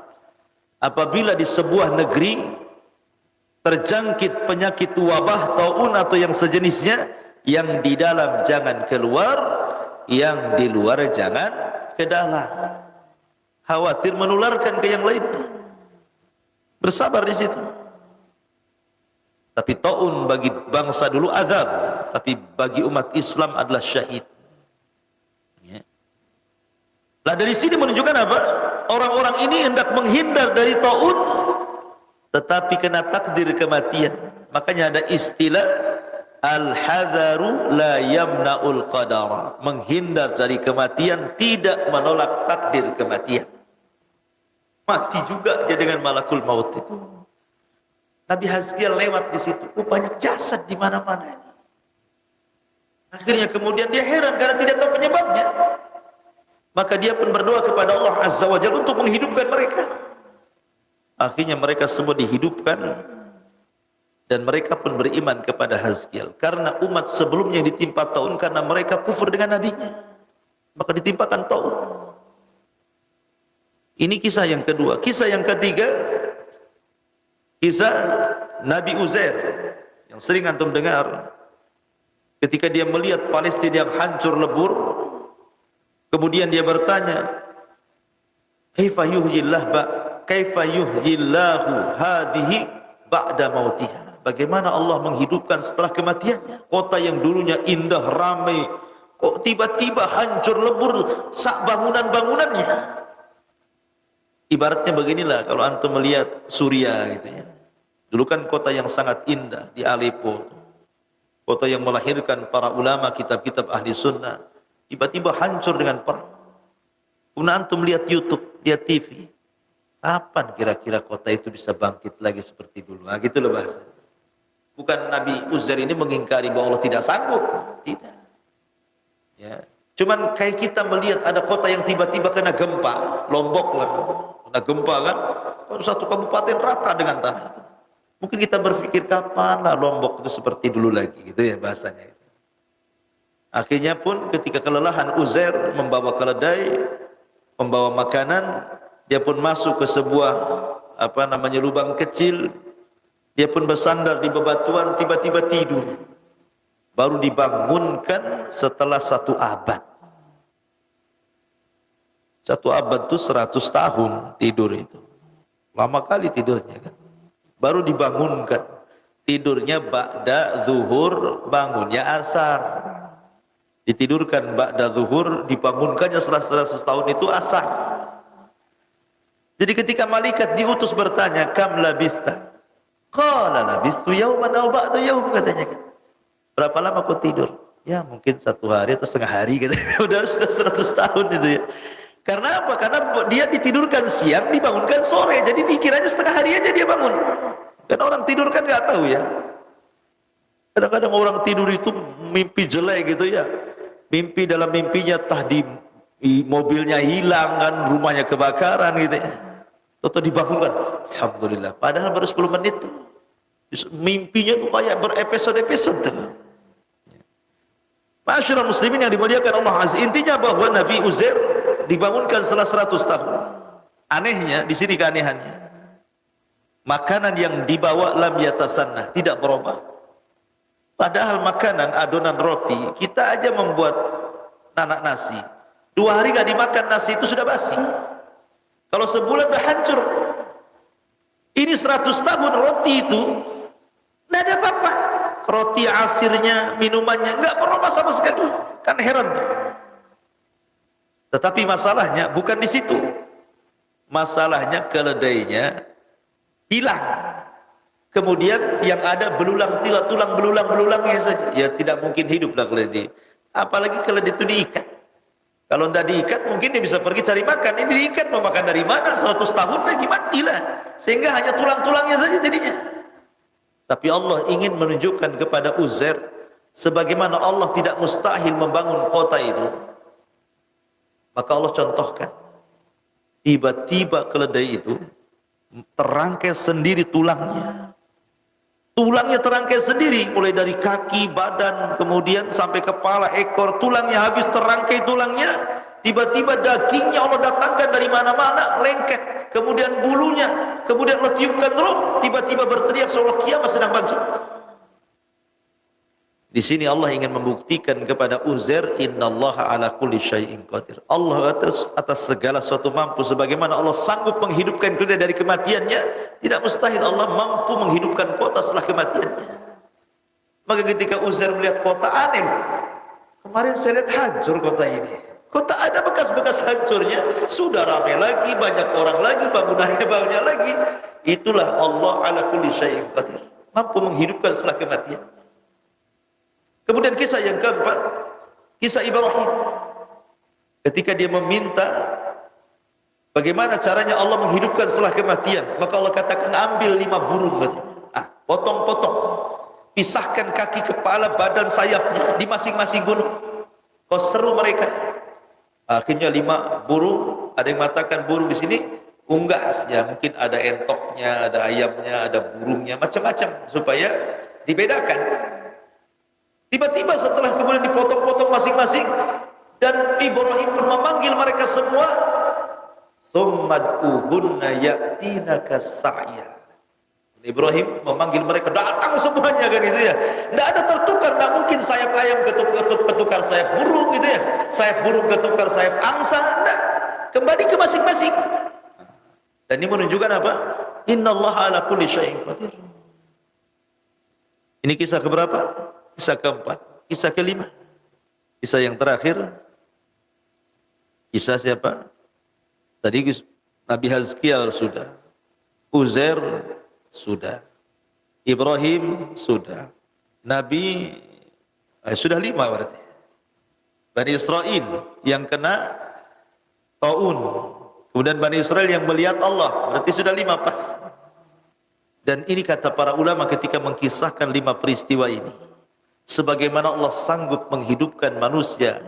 apabila di sebuah negeri terjangkit penyakit wabah taun atau yang sejenisnya, yang di dalam jangan keluar, yang di luar jangan ke dalam. Khawatir menularkan ke yang lainnya. Bersabar di situ. Tapi taun bagi bangsa dulu azab, tapi bagi umat Islam adalah syahid. Ya. Lah dari sini menunjukkan apa? Orang-orang ini hendak menghindar dari taun, tetapi kena takdir kematian. Makanya ada istilah al-hadharu la yamna'ul qadara. Menghindar dari kematian tidak menolak takdir kematian. Mati juga dia dengan malakul maut itu. Nabi Hazkiel lewat di situ, banyak jasad di mana-mana ini. Akhirnya kemudian dia heran karena tidak tahu penyebabnya. Maka dia pun berdoa kepada Allah Azza wa Jalla untuk menghidupkan mereka. Akhirnya mereka semua dihidupkan dan mereka pun beriman kepada Hazkiel. Karena umat sebelumnya ditimpa taun karena mereka kufur dengan nabinya, maka ditimpakan taun. Ini kisah yang kedua. Kisah yang ketiga, kisah Nabi Uzair yang sering antum dengar. Ketika dia melihat Palestina yang hancur lebur, kemudian dia bertanya, kaifa yuhyillahu hadhihi ba'da mautiha. Bagaimana Allah menghidupkan setelah kematiannya? Kota yang dulunya indah, ramai, kok tiba-tiba hancur lebur sak bangunan-bangunannya. Ibaratnya beginilah kalau antum melihat Suriah gitu ya. Dulu kan kota yang sangat indah di Aleppo, kota yang melahirkan para ulama, kitab-kitab ahli sunnah, tiba-tiba hancur dengan perang. Kemudian antum lihat YouTube, lihat TV, kapan kira-kira kota itu bisa bangkit lagi seperti dulu? Nah, gitu loh bahasanya. Bukan Nabi Uzair ini mengingkari bahwa Allah tidak sanggup, tidak. Ya, cuman kayak kita melihat ada kota yang tiba-tiba kena gempa, Lombok lah, kena gempa kan, satu kabupaten rata dengan tanah itu. Mungkin kita berpikir kapan lah Lombok itu seperti dulu lagi, gitu ya bahasanya. Akhirnya pun ketika kelelahan, Uzair membawa keledai, membawa makanan, dia pun masuk ke sebuah lubang kecil. Dia pun bersandar di bebatuan, tiba-tiba tidur. Baru dibangunkan setelah 1 abad. 1 abad itu 100 tahun tidur itu. Lama kali tidurnya kan. Baru dibangunkan. Tidurnya ba'da zuhur, bangunnya asar. Ditidurkan ba'da zuhur, dibangunkannya setelah 100 tahun itu asar. Jadi ketika malaikat diutus bertanya, kam labista? Qala labistu yauman aw ba'da yaum, katanya kan. Berapa lama kau tidur? Ya mungkin 1 hari atau setengah hari katanya. Udah 100 tahun itu ya. Karena apa? Karena dia ditidurkan siang, dibangunkan sore. Jadi dikiranya setengah hari aja dia bangun. Karena orang tidur kan nggak tahu ya. Kadang-kadang orang tidur itu mimpi jelek gitu ya. Mimpi dalam mimpinya di mobilnya hilang kan, rumahnya kebakaran gitu ya. Atau dibangunkan, alhamdulillah. Padahal baru 10 menit tuh. Mimpinya tuh kayak berepisode-episode tuh. Ma'asyiral muslimin yang dimuliakan Allah Azza, intinya bahwa Nabi Uzair dibangunkan setelah 100 tahun. Anehnya di sini keanehannya, makanan yang dibawa lam yatasannah, tidak berubah. Padahal makanan adonan roti, kita aja membuat nanak nasi, 2 hari gak dimakan nasi itu sudah basi. Kalau sebulan udah hancur. Ini 100 tahun roti itu tidak ada apa-apa. Roti asirnya, minumannya nggak berubah sama sekali. Kan heran tuh. Tetapi masalahnya bukan di situ. Masalahnya keledainya hilang. Kemudian yang ada belulang, tulang belulang-belulangnya saja. Ya tidak mungkin hiduplah keledai. Apalagi keledai itu diikat. Kalau tidak diikat mungkin dia bisa pergi cari makan. Ini diikat mau makan dari mana? 100 tahun lagi matilah. Sehingga hanya tulang-tulangnya saja jadinya. Tapi Allah ingin menunjukkan kepada Uzair, sebagaimana Allah tidak mustahil membangun kota itu. Maka Allah contohkan, tiba-tiba keledai itu terangkai sendiri tulangnya. Tulangnya terangkai sendiri, mulai dari kaki, badan, kemudian sampai kepala, ekor, tulangnya habis terangkai tulangnya. Tiba-tiba dagingnya Allah datangkan dari mana-mana, lengket. Kemudian bulunya, kemudian Allah tiupkan roh, tiba-tiba berteriak seolah kiamat sedang bangkit. Di sini Allah ingin membuktikan kepada Uzair, innallaha ala kulli syai'in qadir. Allah atas segala sesuatu mampu. Sebagaimana Allah sanggup menghidupkan keledai dari kematiannya, tidak mustahil Allah mampu menghidupkan kota setelah kematiannya. Maka ketika Uzair melihat kota, aneh loh. Kemarin saya lihat hancur kota ini. Kota ada bekas-bekas hancurnya, sudah ramai lagi, banyak orang lagi, bangunannya banyak lagi. Itulah Allah ala kulli syai'in qadir, mampu menghidupkan setelah kematian. Kemudian kisah yang keempat, kisah Ibrahim. Ketika dia meminta bagaimana caranya Allah menghidupkan setelah kematian, maka Allah katakan ambil 5 burung, potong-potong, pisahkan kaki, kepala, badan, sayapnya di masing-masing gunung. Kau seru mereka. Akhirnya 5 burung, ada yang mengatakan burung di sini unggas, ya mungkin ada entoknya, ada ayamnya, ada burungnya, macam-macam supaya dibedakan. Tiba-tiba setelah kemudian dipotong-potong masing-masing dan Ibrahim pun memanggil mereka semua, "Tsummad'uhunna ya'tinaka sa'ya." Ibrahim memanggil mereka, datang semuanya kan itu ya. Tidak ada tertukar, tidak mungkin sayap ayam ketukar sayap burung gitu ya. Sayap burung ketukar sayap angsa, tidak. Kembali ke masing-masing. Dan ini menunjukkan apa? Innallaha ala kulli syai'in qadir. Ini kisah keberapa? Kisah keempat. Kisah kelima. Kisah yang terakhir. Kisah siapa? Tadi Nabi Hazkiel sudah. Uzair sudah. Ibrahim sudah. Nabi sudah 5 berarti. Bani Israel yang kena taun. Kemudian Bani Israel yang melihat Allah. Berarti sudah 5 pas. Dan ini kata para ulama ketika mengkisahkan 5 peristiwa ini. Sebagaimana Allah sanggup menghidupkan manusia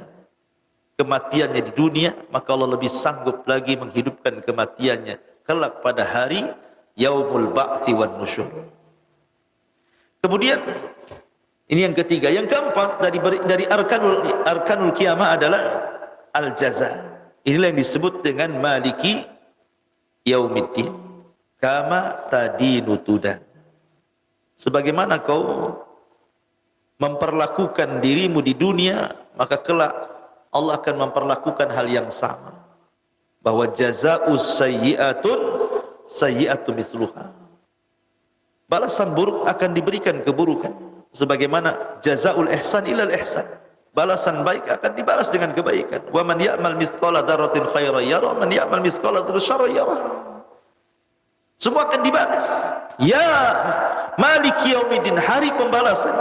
kematiannya di dunia, maka Allah lebih sanggup lagi menghidupkan kematiannya kelak pada hari Yaumul Ba'thi wan Nusyur. Kemudian ini yang ketiga, yang keempat dari arkanul kiamah adalah al-jaza. Inilah yang disebut dengan Maliki Yaumiddin. Kama tadinu tudan. Sebagaimana kau memperlakukan dirimu di dunia, maka kelak Allah akan memperlakukan hal yang sama. Bahwa jazaa'us sayyi'atun sayyi'atu mithluha. Balasan buruk akan diberikan keburukan. Sebagaimana jazaa'ul ihsan ilal ihsan. Balasan baik akan dibalas dengan kebaikan. Wa man ya'mal mithqala dzarratin khairan yara, man ya'mal mithqala dzarratin syarran yara. Semua akan dibalas. Ya Maliki Yaumiddin, hari pembalasan.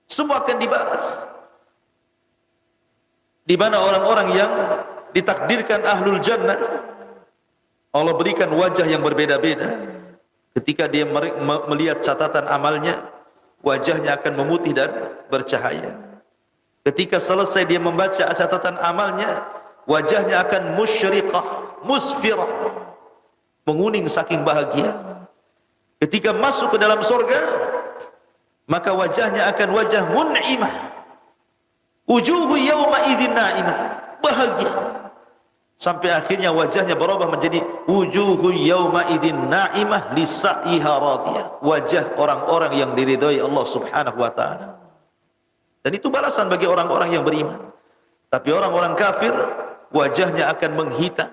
Semua akan dibalas. Di mana orang-orang yang ditakdirkan ahlul jannah, Allah berikan wajah yang berbeda-beda. Ketika dia melihat catatan amalnya, wajahnya akan memutih dan bercahaya. Ketika selesai dia membaca catatan amalnya, wajahnya akan musyriqah, musfirah, menguning saking bahagia. Ketika masuk ke dalam surga, maka wajahnya akan wajah mun'imah, Wujuhu yawma idzin na'imah, bahagia. Sampai akhirnya wajahnya berubah menjadi wujuhu yawma idzin na'imah li sa'iha radiyah. Wajah orang-orang yang diridhai Allah Subhanahu wa taala. Dan itu balasan bagi orang-orang yang beriman. Tapi orang-orang kafir wajahnya akan menghitam.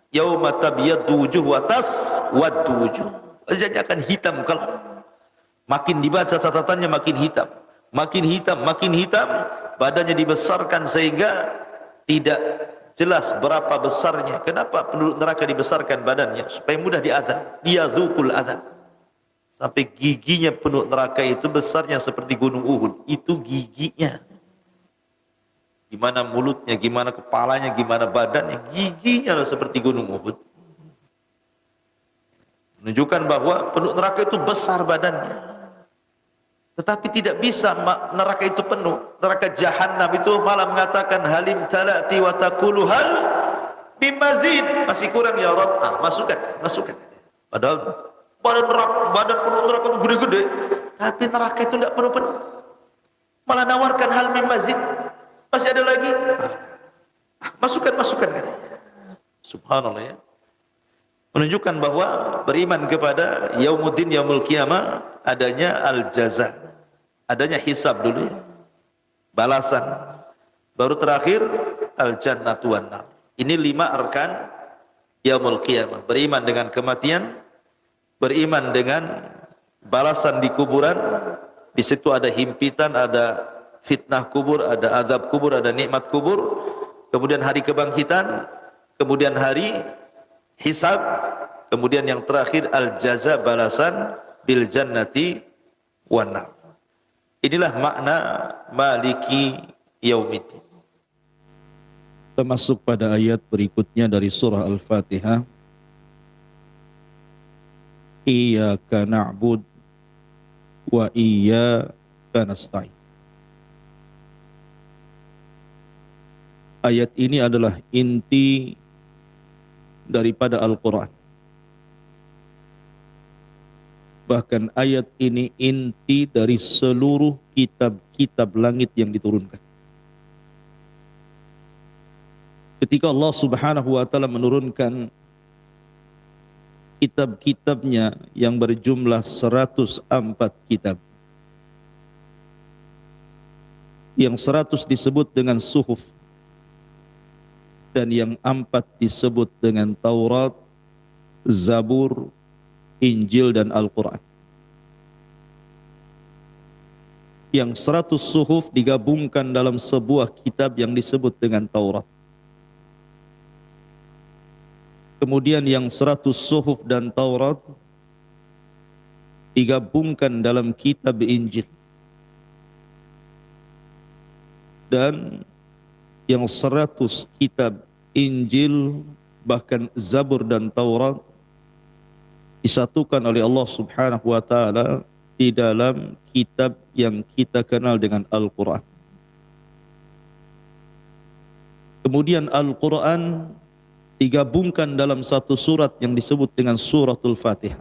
Yauma tabyaddu wujuh wa taswaddu wujuh. Wajahnya akan hitam kelam. Makin dibaca catatannya makin hitam. Makin hitam, makin hitam. Badannya dibesarkan sehingga tidak jelas berapa besarnya. Kenapa penduduk neraka dibesarkan badannya? Supaya mudah diazab. Liyadzuqul azab. Sampai giginya penduduk neraka itu besarnya seperti gunung Uhud. Itu giginya. Gimana mulutnya, gimana kepalanya, gimana badannya, giginya adalah seperti gunung Uhud. Menunjukkan bahwa penduduk neraka itu besar badannya. Tetapi tidak bisa neraka itu penuh. Neraka jahanam itu malah mengatakan halim talati wa taqulu hal bimazid. Masih kurang ya Rabb. Masukkan, masukkan. Padahal badan penduduk neraka itu gede-gede, tapi neraka itu tidak penuh-penuh. Malah nawarkan hal bimazid. Masih ada lagi? Masukkan, masukkan katanya. Subhanallah ya. Menunjukkan bahwa beriman kepada yaumuddin, yaumul qiyamah, adanya al-jaza. Adanya hisab dulu ya. Balasan. Baru terakhir al-jannatu wan nar. Ini 5 arkan yaumul qiyamah. Beriman dengan kematian, beriman dengan balasan di kuburan. Di situ ada himpitan, ada fitnah kubur, ada azab kubur, ada nikmat kubur, kemudian hari kebangkitan, kemudian hari hisab, kemudian yang terakhir al-jaza, balasan bil jannati wan nar. Inilah makna maliki yaumiddin. Termasuk pada ayat berikutnya dari surah Al-Fatihah, iyyaka na'bud wa iyyaka nasta'in. Ayat ini adalah inti daripada Al-Quran. Bahkan ayat ini inti dari seluruh kitab-kitab langit yang diturunkan. Ketika Allah Subhanahu wa taala menurunkan kitab-kitabnya yang berjumlah 104 kitab. Yang 100 disebut dengan suhuf. Dan yang 4 disebut dengan Taurat, Zabur, Injil dan Al-Quran. Yang 100 suhuf digabungkan dalam sebuah kitab yang disebut dengan Taurat. Kemudian yang 100 suhuf dan Taurat digabungkan dalam kitab Injil. Dan yang 100 kitab Injil, bahkan Zabur dan Taurat disatukan oleh Allah Subhanahu wa taala di dalam kitab yang kita kenal dengan Al-Quran. Kemudian Al-Quran digabungkan dalam satu surat yang disebut dengan suratul Fatihah.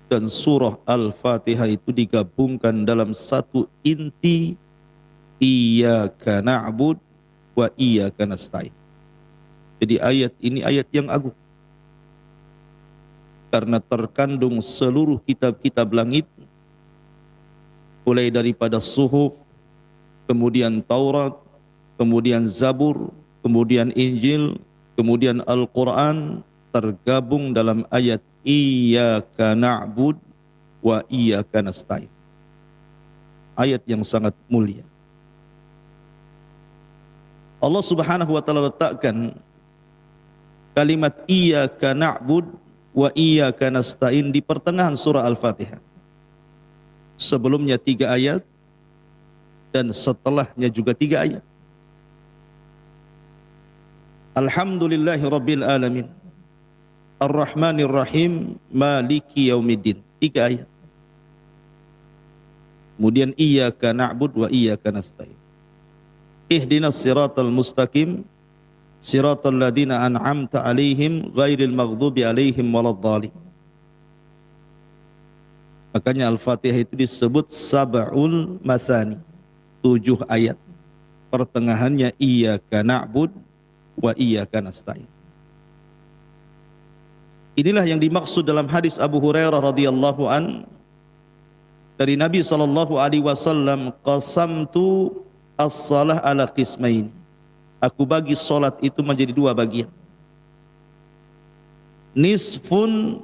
Dan surah Al-Fatihah itu digabungkan dalam satu inti, iyyaka na'bud wa iyyaka nasta'in. Jadi ayat ini ayat yang agung. Karena terkandung seluruh kitab-kitab langit, mulai daripada suhuf, kemudian Taurat, kemudian Zabur, kemudian Injil, kemudian Al-Quran, tergabung dalam ayat iyyaka na'bud wa iyyaka nasta'in. Ayat yang sangat mulia. Allah Subhanahu wa taala letakkan kalimat iyyaka na'bud wa iyyaka nasta'in di pertengahan surah Al-Fatihah. Sebelumnya 3 ayat dan setelahnya juga 3 ayat. Alhamdulillahi rabbil alamin, Ar-Rahmanir Rahim, Maliki yaumiddin. 3 ayat. Kemudian iyyaka na'bud wa iyyaka nasta'in. Ihdinas siratal mustaqim, siratal ladzina an'amta 'alaihim ghairil maghdubi 'alaihim waladdallin. Makanya Al-Fatihah itu disebut sab'ul mathani. 7 ayat. Pertengahannya iyyaka na'bud wa iyyaka nasta'in. Inilah yang dimaksud dalam hadis Abu Hurairah radhiyallahu an dari Nabi sallallahu alaihi wasallam, qasamtu as-salah ala qismain. Aku bagi salat itu menjadi 2 bagian. Nisfun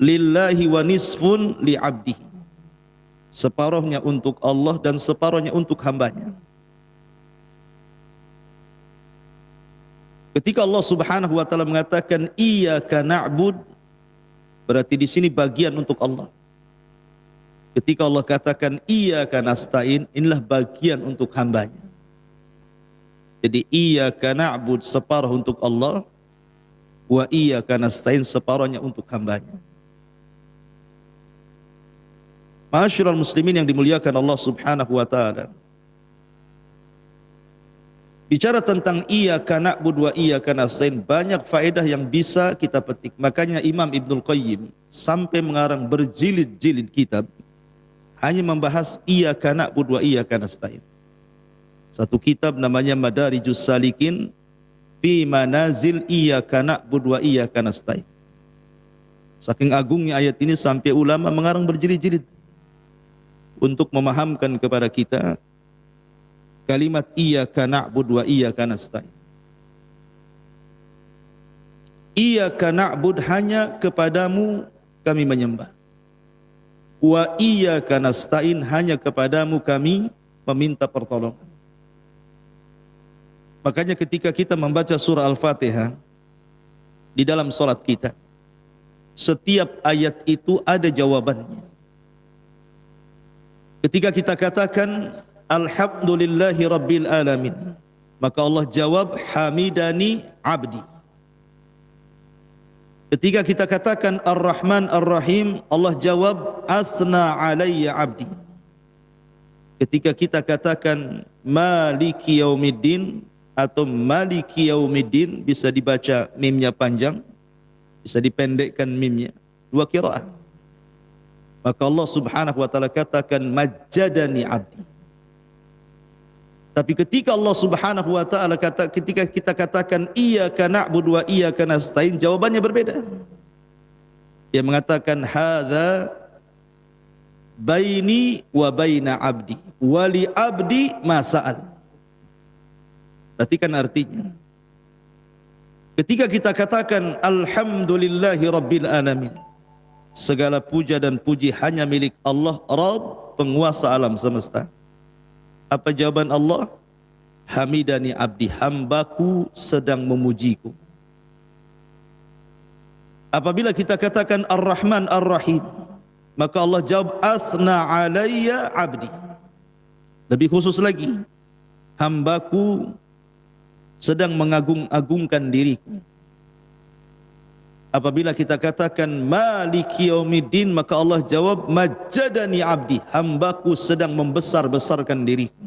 lillahi wa nisfun li 'abdihi. Separuhnya untuk Allah dan separuhnya untuk hambanya. Ketika Allah Subhanahu wa taala mengatakan iyyaka na'bud, berarti di sini bagian untuk Allah. Ketika Allah katakan iyyaka nasta'in, inilah bagian untuk hambanya. Jadi iyyaka na'bud separuh untuk Allah, wa iyyaka nasta'in separuhnya untuk hambanya. Ma'asyiral muslimin yang dimuliakan Allah Subhanahu wa taala. Bicara tentang iyyaka na'bud wa iyyaka nasta'in, banyak faedah yang bisa kita petik. Makanya Imam Ibnul Qayyim sampai mengarang berjilid-jilid kitab hanya membahas iyyaka na'bud wa iyyaka nasta'in. Satu kitab namanya Madarijus Salikin fi manazil iyyaka na'bud wa iyyaka nasta'in. Saking agungnya ayat ini sampai ulama mengarang berjilid-jilid untuk memahamkan kepada kita kalimat iyyaka na'bud wa iyyaka nasta'in. Iyyaka na'bud, hanya kepadamu kami menyembah. Wa iyyaka nasta'in, hanya kepadamu kami meminta pertolongan. Makanya ketika kita membaca surah Al-Fatihah di dalam salat kita, setiap ayat itu ada jawabannya. Ketika kita katakan alhamdulillahi rabbil alamin, maka Allah jawab hamidani abdi. Ketika kita katakan ar-Rahman ar-Rahim, Allah jawab asna alayya abdi. Ketika kita katakan maliki yaumiddin atau maliki yaumiddin, bisa dibaca mimnya panjang, bisa dipendekkan mimnya, 2 qiraah. Maka Allah Subhanahu wa taala katakan majjadani abdi. Tapi ketika Allah Subhanahu wa taala ketika kita katakan iyyaka na'budu wa iyyaka nasta'in, jawabannya berbeda. Dia mengatakan hadza baini wa baina abdi wa li abdi ma sa'al. Perhatikan artinya. Ketika kita katakan alhamdulillahi rabbil alamin, segala puja dan puji hanya milik Allah, Rabb, penguasa alam semesta. Apa jawaban Allah? Hamidani abdi, hambaku sedang memujiku. Apabila kita katakan Ar-Rahman Ar-Rahim, maka Allah jawab asna alayya abdi. Lebih khusus lagi, hambaku sedang mengagung-agungkan diriku. Apabila kita katakan maliki yaumiddin, maka Allah jawab majjadani abdi, hambaku sedang membesar-besarkan diriku.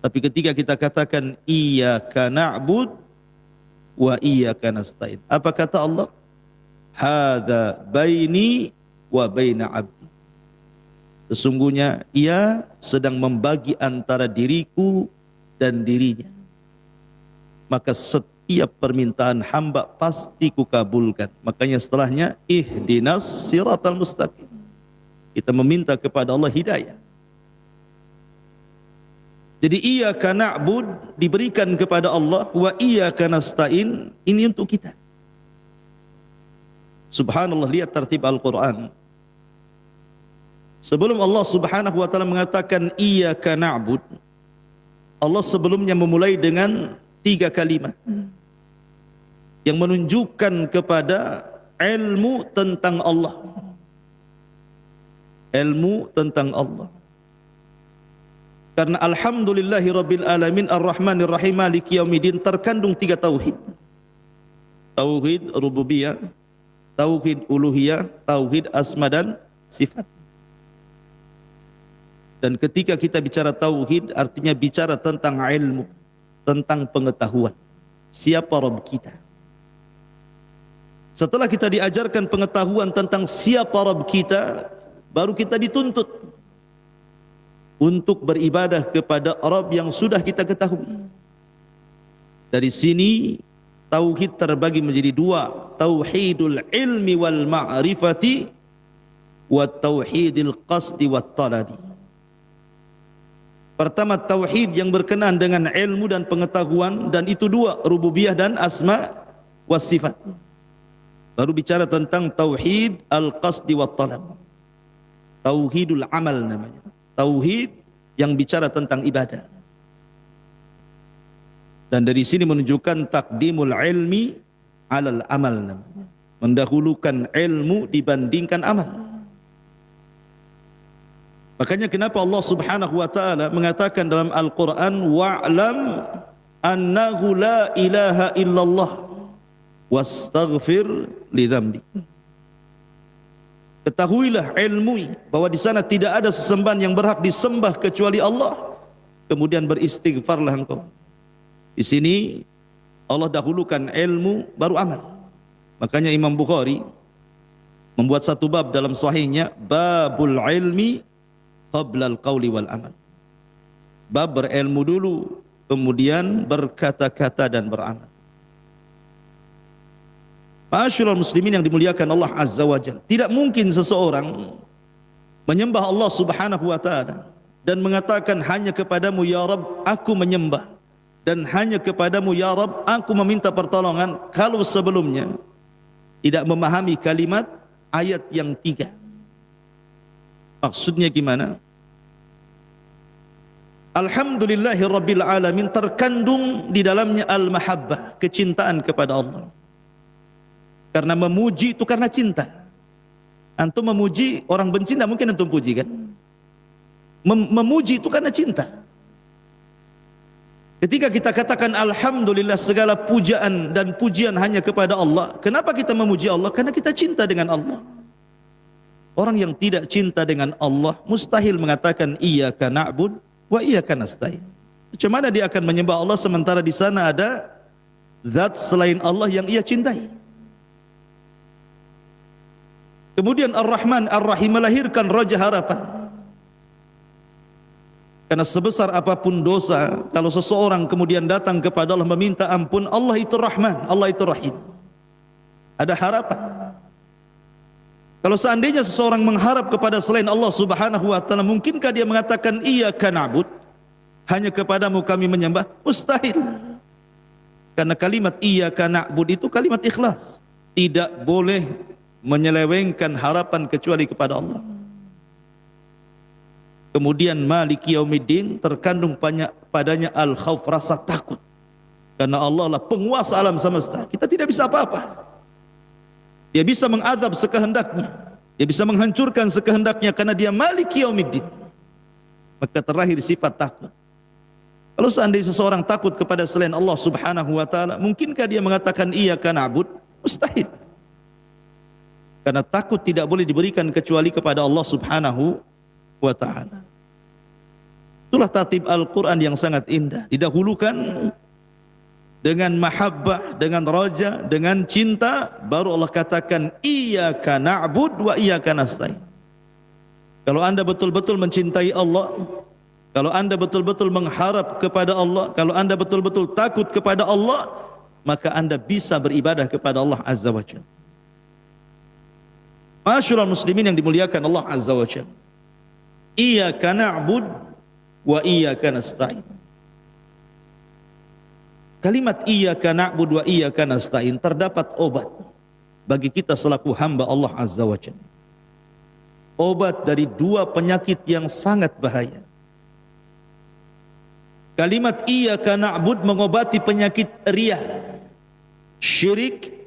Tapi ketika kita katakan iyyaka na'bud wa iyyaka nasta'in, apa kata Allah? Hadza baini wa baina abdi. Sesungguhnya ia sedang membagi antara diriku dan dirinya. Maka setiap permintaan hamba pasti kukabulkan. Makanya setelahnya ihdinas siratal mustaqim. Kita meminta kepada Allah hidayah. Jadi iyyaka na'bud diberikan kepada Allah, wa iyyaka nasta'in ini untuk kita. Subhanallah, lihat tertib Al-Quran. Sebelum Allah Subhanahu wa taala mengatakan iyyaka na'bud, Allah sebelumnya memulai dengan 3 kalimat yang menunjukkan kepada ilmu tentang Allah. Ilmu tentang Allah. Karena alhamdulillahi rabbil alamin ar-Rahmanir Rahim maliki yaumiddin terkandung 3 tauhid. Tauhid rububiyah, tauhid uluhiyah, tauhid asma dan sifat. Dan ketika kita bicara tauhid, artinya bicara tentang ilmu, tentang pengetahuan. Siapa Rabb kita? Setelah kita diajarkan pengetahuan tentang siapa Rabb kita, baru kita dituntut untuk beribadah kepada Rabb yang sudah kita ketahui. Dari sini tauhid terbagi menjadi dua, tauhidul ilmi wal ma'rifati wa tauhidil qasdi wat taladi. Pertama, tauhid yang berkenaan dengan ilmu dan pengetahuan, dan itu dua, rububiyah dan asma was sifat. Baru bicara tentang tauhid al-qasdi wat talab. Tauhidul amal namanya. Tauhid yang bicara tentang ibadah. Dan dari sini menunjukkan takdimul ilmi alal amal namanya. Mendahulukan ilmu dibandingkan amal. Makanya kenapa Allah Subhanahu wa taala mengatakan dalam Al-Qur'an, wa'lam annahu la ilaha illallah wastaghfir li dzambik. Ketahuilah, ilmui bahwa di sana tidak ada sesembahan yang berhak disembah kecuali Allah. Kemudian beristighfarlah engkau. Di sini Allah dahulukan ilmu baru amal. Makanya Imam Bukhari membuat satu bab dalam sahihnya, babul ilmi qabla al-qawli wal amal. Bab berilmu dulu, kemudian berkata-kata dan beramal. Ma'asyiral muslimin yang dimuliakan Allah Azza wa Jalla, tidak mungkin seseorang menyembah Allah Subhanahu wa taala dan mengatakan hanya kepadamu ya Rabb aku menyembah, dan hanya kepadamu ya Rabb aku meminta pertolongan, kalau sebelumnya tidak memahami kalimat ayat yang 3. Maksudnya gimana? Alhamdulillahi Rabbil Alamin terkandung di dalamnya al-mahabbah, kecintaan kepada Allah. Karena memuji itu karena cinta. Antum memuji orang benci, tidak mungkin antum puji kan? Memuji itu karena cinta. Ketika kita katakan alhamdulillah, segala pujaan dan pujian hanya kepada Allah. Kenapa kita memuji Allah? Karena kita cinta dengan Allah. Orang yang tidak cinta dengan Allah mustahil mengatakan iyyaka na'bud wa iyyaka nasta'in. Macam mana dia akan menyembah Allah sementara di sana ada zat selain Allah yang ia cintai? Kemudian Ar-Rahman Ar-Rahim melahirkan raja harapan. Karena sebesar apapun dosa, kalau seseorang kemudian datang kepada Allah meminta ampun, Allah itu Rahman, Allah itu Rahim. Ada harapan. Kalau seandainya seseorang mengharap kepada selain Allah Subhanahu wa taala, mungkinkah dia mengatakan iyyaka na'bud, hanya kepadamu kami menyembah? Mustahil. Karena kalimat iyyaka na'bud itu kalimat ikhlas. Tidak boleh menyelewengkan harapan kecuali kepada Allah. Kemudian Maliki Yaumiddin terkandung padanya al-khauf, rasa takut. Karena Allah lah penguasa alam semesta. Kita tidak bisa apa-apa. Dia bisa mengadab sekehendaknya, dia bisa menghancurkan sekehendaknya karena dia Maliki Yaumiddin. Maka terakhir sifat takut. Kalau seandainya seseorang takut kepada selain Allah Subhanahu wa taala, mungkinkah dia mengatakan iyyaka na'bud? Mustahil. Karena takut tidak boleh diberikan kecuali kepada Allah Subhanahu wa taala. Itulah tatib Al-Qur'an yang sangat indah. Didahulukan dengan mahabbah, dengan raja, dengan cinta, baru Allah katakan iyyaka na'bud wa iyyaka nasta'in. Kalau anda betul-betul mencintai Allah, kalau anda betul-betul mengharap kepada Allah, kalau anda betul-betul takut kepada Allah, maka anda bisa beribadah kepada Allah Azza wa Jalla. Ma'asyiral muslimin yang dimuliakan Allah Azza wa Jalla, iyyaka na'bud wa iyyaka nasta'in. Kalimat iyyaka na'bud wa iyyaka nasta'in terdapat obat bagi kita selaku hamba Allah Azza wa Jalla. Obat dari dua penyakit yang sangat bahaya. Kalimat iyyaka na'bud mengobati penyakit riya, syirik,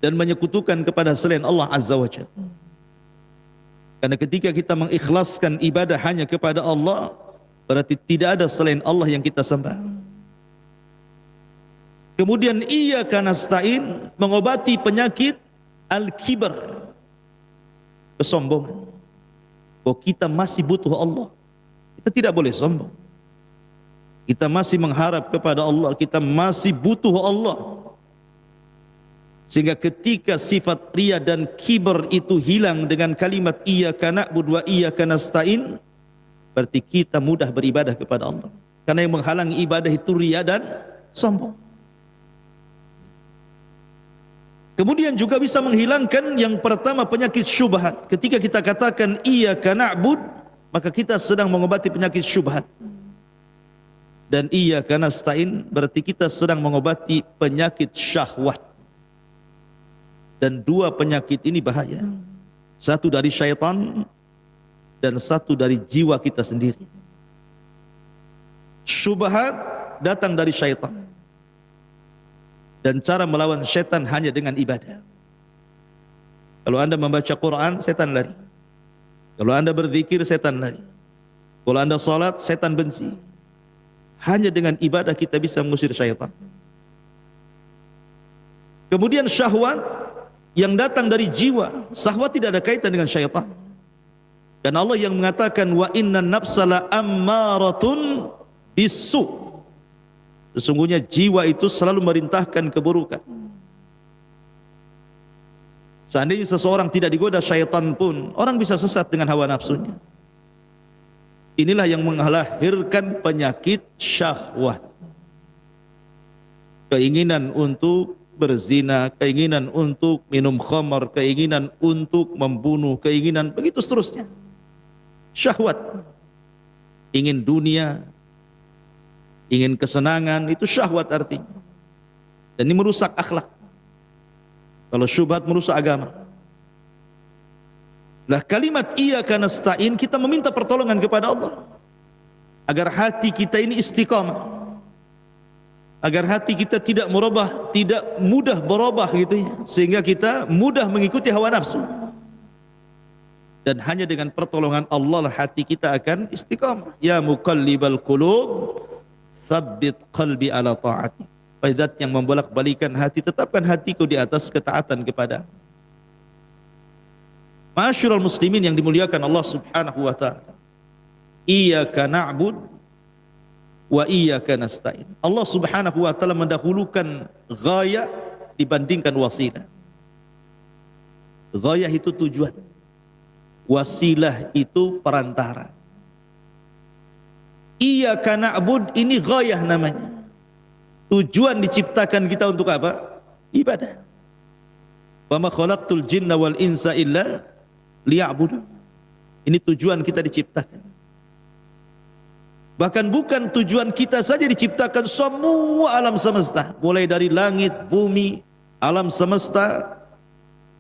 dan menyekutukan kepada selain Allah Azza wa Jalla. Karena ketika kita mengikhlaskan ibadah hanya kepada Allah, berarti tidak ada selain Allah yang kita sembah. Kemudian iyyaka nasta'in mengobati penyakit al-kibar, kesombongan. Bahwa kita masih butuh Allah, kita tidak boleh sombong. Kita masih mengharap kepada Allah, kita masih butuh Allah. Sehingga ketika sifat riya dan kibar itu hilang dengan kalimat iyyaka na'bud wa iyyaka nasta'in, berarti kita mudah beribadah kepada Allah. Karena yang menghalangi ibadah itu riya dan sombong. Kemudian juga bisa menghilangkan yang pertama penyakit syubhat. Ketika kita katakan iyyaka na'bud, maka kita sedang mengobati penyakit syubhat. Dan iyyaka nasta'in berarti kita sedang mengobati penyakit syahwat. Dan dua penyakit ini bahaya. Satu dari syaitan dan satu dari jiwa kita sendiri. Syubhat datang dari syaitan. Dan cara melawan setan hanya dengan ibadah. Kalau Anda membaca Quran, setan lari. Kalau Anda berzikir, setan lari. Kalau Anda salat, setan benci. Hanya dengan ibadah kita bisa mengusir syaitan. Kemudian syahwat yang datang dari jiwa. Syahwat tidak ada kaitan dengan syaitan. Karena Allah yang mengatakan wa innan nafsala ammaratun bisu. Sesungguhnya jiwa itu selalu merintahkan keburukan. Seandainya seseorang tidak digoda syaitan pun, orang bisa sesat dengan hawa nafsunya. Inilah yang melahirkan penyakit syahwat. Keinginan untuk berzina, keinginan untuk minum khamar, keinginan untuk membunuh, keinginan begitu seterusnya. Syahwat. Ingin dunia, ingin kesenangan, itu syahwat artinya. Dan ini merusak akhlak. Kalau syubhat merusak agama. Lah kalimat iyyaka nasta'in, kita meminta pertolongan kepada Allah agar hati kita ini istiqamah, agar hati kita tidak merubah, tidak mudah berubah gitu ya, sehingga kita mudah mengikuti hawa nafsu. Dan hanya dengan pertolongan Allah lah hati kita akan istiqamah. Ya muqallibal qulub tsabbit qalbi ala ta'ati. Zat yang membolak-balikan hati, tetapkan hatiku di atas ketaatan kepada. Ma'asyiral muslimin yang dimuliakan Allah Subhanahu wa taala. Iyyaka na'bud wa iyyaka nasta'in. Allah Subhanahu wa taala mendahulukan ghayah dibandingkan wasilah. Ghayah itu tujuan. Wasilah itu perantara. Iyyaka na'bud ini ghayah namanya. Tujuan diciptakan kita untuk apa? Ibadah. Wa ma khalaqtul jinna wal insa illa liya'budun. Ini tujuan kita diciptakan. Bahkan bukan tujuan kita saja diciptakan, semua alam semesta, mulai dari langit, bumi, alam semesta,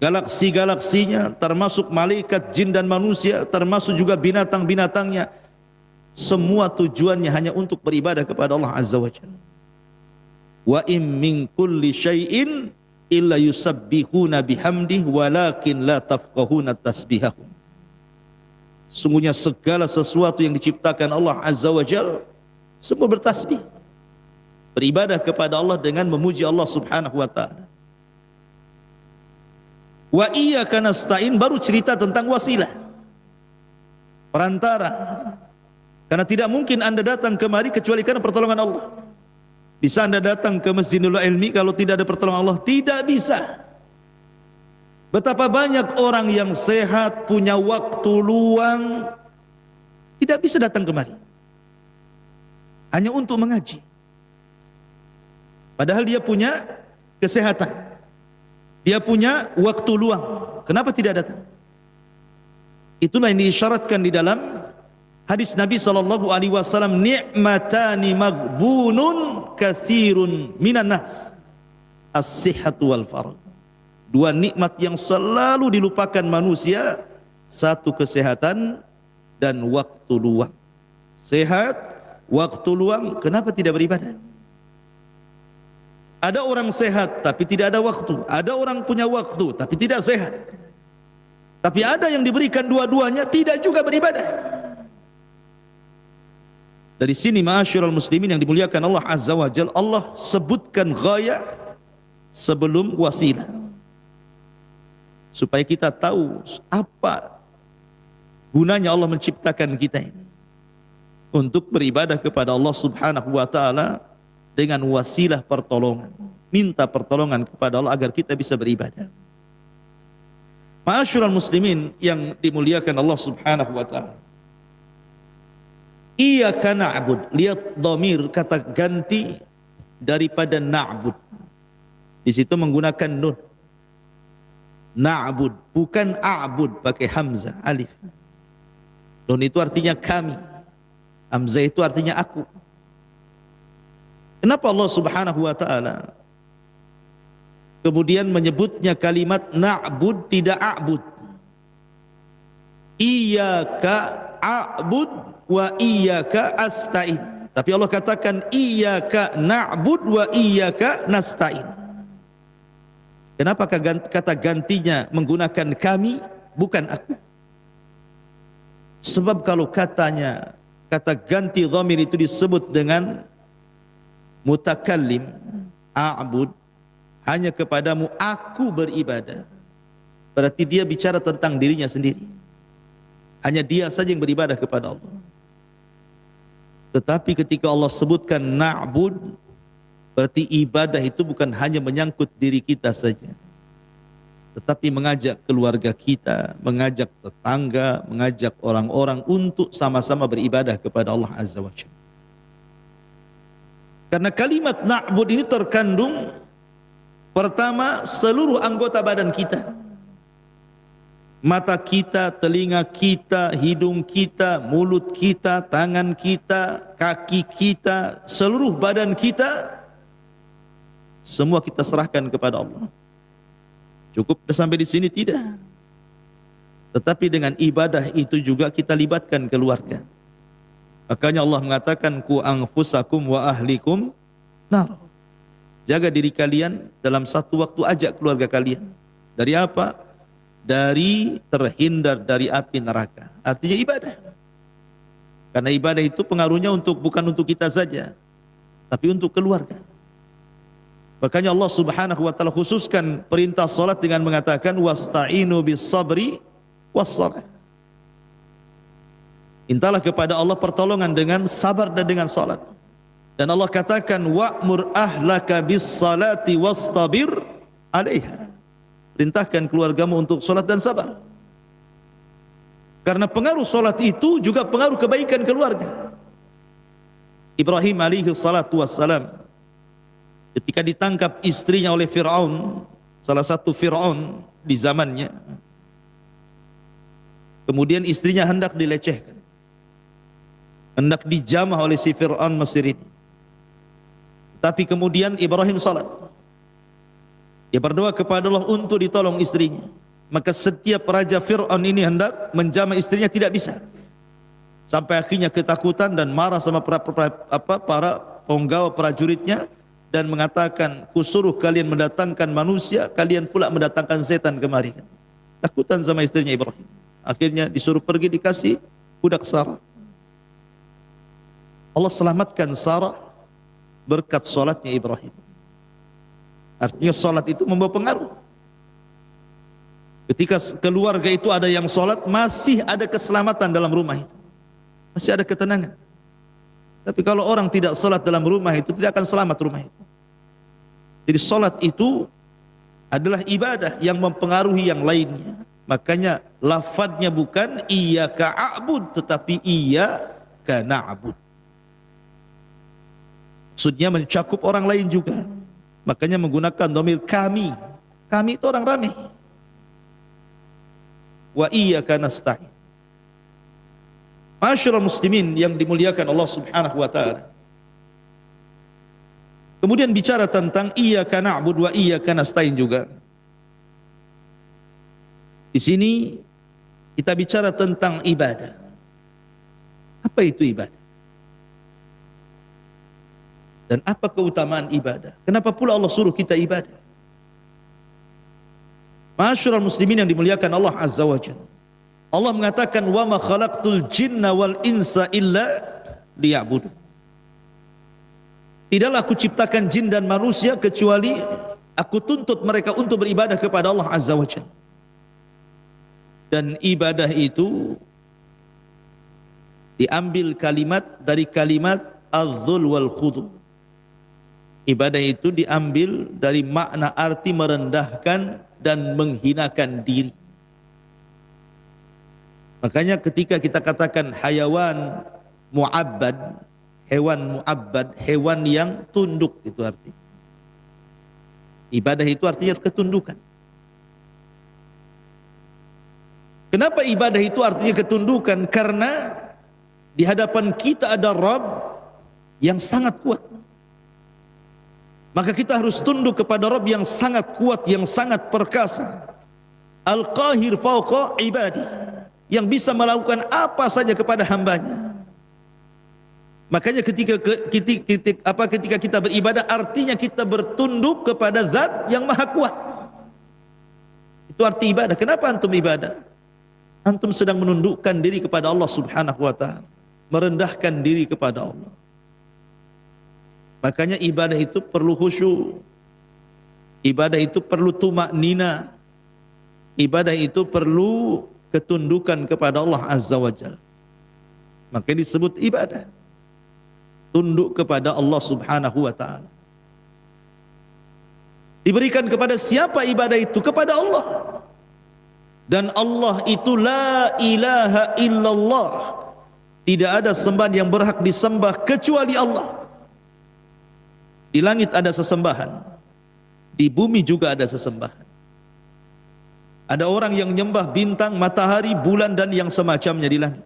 galaksi-galaksinya, termasuk malaikat, jin dan manusia, termasuk juga binatang-binatangnya. Semua tujuannya hanya untuk beribadah kepada Allah Azza wa Jalla. Wa im min kulli syai'in illa yusabbihuna bihamdihi walakin la tafqahuna tasbihahum. Sungguhnya segala sesuatu yang diciptakan Allah Azza wa Jalla semua bertasbih, beribadah kepada Allah dengan memuji Allah Subhanahu wa taala. Wa iyyaka nasta'in baru cerita tentang wasilah, perantara. Karena tidak mungkin Anda datang kemari kecuali karena pertolongan Allah. Bisa Anda datang ke Masjidil Ilmi kalau tidak ada pertolongan Allah? Tidak bisa. Betapa banyak orang yang sehat, punya waktu luang, tidak bisa datang kemari. Hanya untuk mengaji. Padahal dia punya kesehatan. Dia punya waktu luang. Kenapa tidak datang? Itulah yang diisyaratkan di dalam hadis Nabi SAW, ni'matani maghbunun katsirun minan nas, as-sihhatu wal farag. Dua nikmat yang selalu dilupakan manusia, satu kesehatan dan waktu luang. Sehat, waktu luang, kenapa tidak beribadah? Ada orang sehat tapi tidak ada waktu, ada orang punya waktu tapi tidak sehat. Tapi ada yang diberikan dua-duanya tidak juga beribadah. Dari sini ma'asyiral muslimin yang dimuliakan Allah Azza wa Jalla, Allah sebutkan ghayah sebelum wasilah, supaya kita tahu apa gunanya Allah menciptakan kita ini untuk beribadah kepada Allah Subhanahu wa taala dengan wasilah pertolongan, minta pertolongan kepada Allah agar kita bisa beribadah. Ma'asyiral muslimin yang dimuliakan Allah Subhanahu wa taala, Iyyaka na'bud, lihat dhamir kata ganti daripada na'bud. Di situ menggunakan nun. Na'bud, bukan a'bud pakai hamzah, alif. Nun itu artinya kami. Hamzah itu artinya aku. Kenapa Allah Subhanahu wa taala kemudian menyebutnya kalimat na'bud tidak a'bud? Iyyaka a'bud wa iyyaka asta'in. Tapi Allah katakan iyyaka na'bud wa iyyaka nasta'in. Kenapa kata gantinya menggunakan kami bukan aku? Sebab kalau kata ganti dhamir itu disebut dengan mutakallim a'bud, hanya kepadamu aku beribadah, berarti dia bicara tentang dirinya sendiri. Hanya dia saja yang beribadah kepada Allah. Tetapi ketika Allah sebutkan na'bud, berarti ibadah itu bukan hanya menyangkut diri kita saja, tetapi mengajak keluarga kita, mengajak tetangga, mengajak orang-orang untuk sama-sama beribadah kepada Allah Azza wa Jalla. Karena kalimat na'bud ini terkandung pertama seluruh anggota badan kita. Mata kita, telinga kita, hidung kita, mulut kita, tangan kita, kaki kita, seluruh badan kita, semua kita serahkan kepada Allah. Cukup sampai di sini? Tidak. Tetapi dengan ibadah itu juga kita libatkan keluarga. Makanya Allah mengatakan ku anfusakum wa ahlikum nar. Jaga diri kalian dalam satu waktu, ajak keluarga kalian. Dari apa? Dari terhindar dari api neraka. Artinya ibadah. Karena ibadah itu pengaruhnya bukan untuk kita saja, tapi untuk keluarga. Makanya Allah Subhanahu wa taala khususkan perintah salat dengan mengatakan wasta'inu bis sabri was salat. Mintalah kepada Allah pertolongan dengan sabar dan dengan salat. Dan Allah katakan wa'mur ahlaka bis salati wastabir 'alaiha. Perintahkan keluargamu untuk salat dan sabar. Karena pengaruh salat itu juga pengaruh kebaikan keluarga. Ibrahim alaihi salatu wassalam ketika ditangkap istrinya oleh Fir'aun, salah satu Fir'aun di zamannya, kemudian istrinya hendak dilecehkan, hendak dijamah oleh si Fir'aun Mesir ini. Tapi kemudian Ibrahim salat. Dia berdoa kepada Allah untuk ditolong istrinya. Maka setiap raja Fir'aun ini hendak menjamah istrinya, tidak bisa. Sampai akhirnya ketakutan dan marah sama para penggawa prajuritnya dan mengatakan, kusuruh kalian mendatangkan manusia, kalian pula mendatangkan setan kemari. Takutan sama istrinya Ibrahim. Akhirnya disuruh pergi, dikasih budak Sarah. Allah selamatkan Sarah berkat salatnya Ibrahim. Artinya salat itu membawa pengaruh. Ketika keluarga itu ada yang salat, masih ada keselamatan dalam rumah itu, masih ada ketenangan. Tapi kalau orang tidak salat dalam rumah itu, tidak akan selamat rumah itu. Jadi salat itu adalah ibadah yang mempengaruhi yang lainnya. Makanya lafadznya bukan iyyaka a'bud, tetapi iyyaka na'bud. Maksudnya mencakup orang lain juga. Makanya menggunakan dhamir kami. Kami itu orang ramai. Wa iyyaka nasta'in. Ma'asyiral muslimin yang dimuliakan Allah Subhanahu wa taala. Kemudian bicara tentang iyyaka na'bud wa iyyaka nasta'in juga. Di sini kita bicara tentang ibadah. Apa itu ibadah? Dan apa keutamaan ibadah? Kenapa pula Allah suruh kita ibadah? Ma'asyiral muslimin yang dimuliakan Allah Azza wa Jalla. Allah mengatakan wa ma khalaqtul jinna wal insa illa liya'budun. Tidaklah aku ciptakan jin dan manusia kecuali aku tuntut mereka untuk beribadah kepada Allah Azza wa Jalla. Dan ibadah itu diambil kalimat dari kalimat az-zul wal khudu. Ibadah itu diambil dari makna arti merendahkan dan menghinakan diri. Makanya ketika kita katakan hayawan mu'abbad, hewan yang tunduk, itu artinya. Ibadah itu artinya ketundukan. Kenapa ibadah itu artinya ketundukan? Karena di hadapan kita ada Rabb yang sangat kuat. Maka kita harus tunduk kepada Rabb yang sangat kuat, yang sangat perkasa. Al-Qahir fawqa ibadi, yang bisa melakukan apa saja kepada hambanya. Makanya ketika kita beribadah, artinya kita bertunduk kepada Zat yang maha kuat. Itu arti ibadah. Kenapa antum ibadah? Antum sedang menundukkan diri kepada Allah subhanahu wa ta'ala, merendahkan diri kepada Allah. Makanya ibadah itu perlu khusyuk, ibadah itu perlu tumaknina, ibadah itu perlu ketundukan kepada Allah azza wa jalla. Makanya disebut ibadah, tunduk kepada Allah subhanahu wa ta'ala. Diberikan kepada siapa ibadah itu? Kepada Allah. Dan Allah itu la ilaha illallah, tidak ada sembahan yang berhak disembah kecuali Allah. Di langit ada sesembahan, di bumi juga ada sesembahan. Ada orang yang menyembah bintang, matahari, bulan dan yang semacamnya di langit.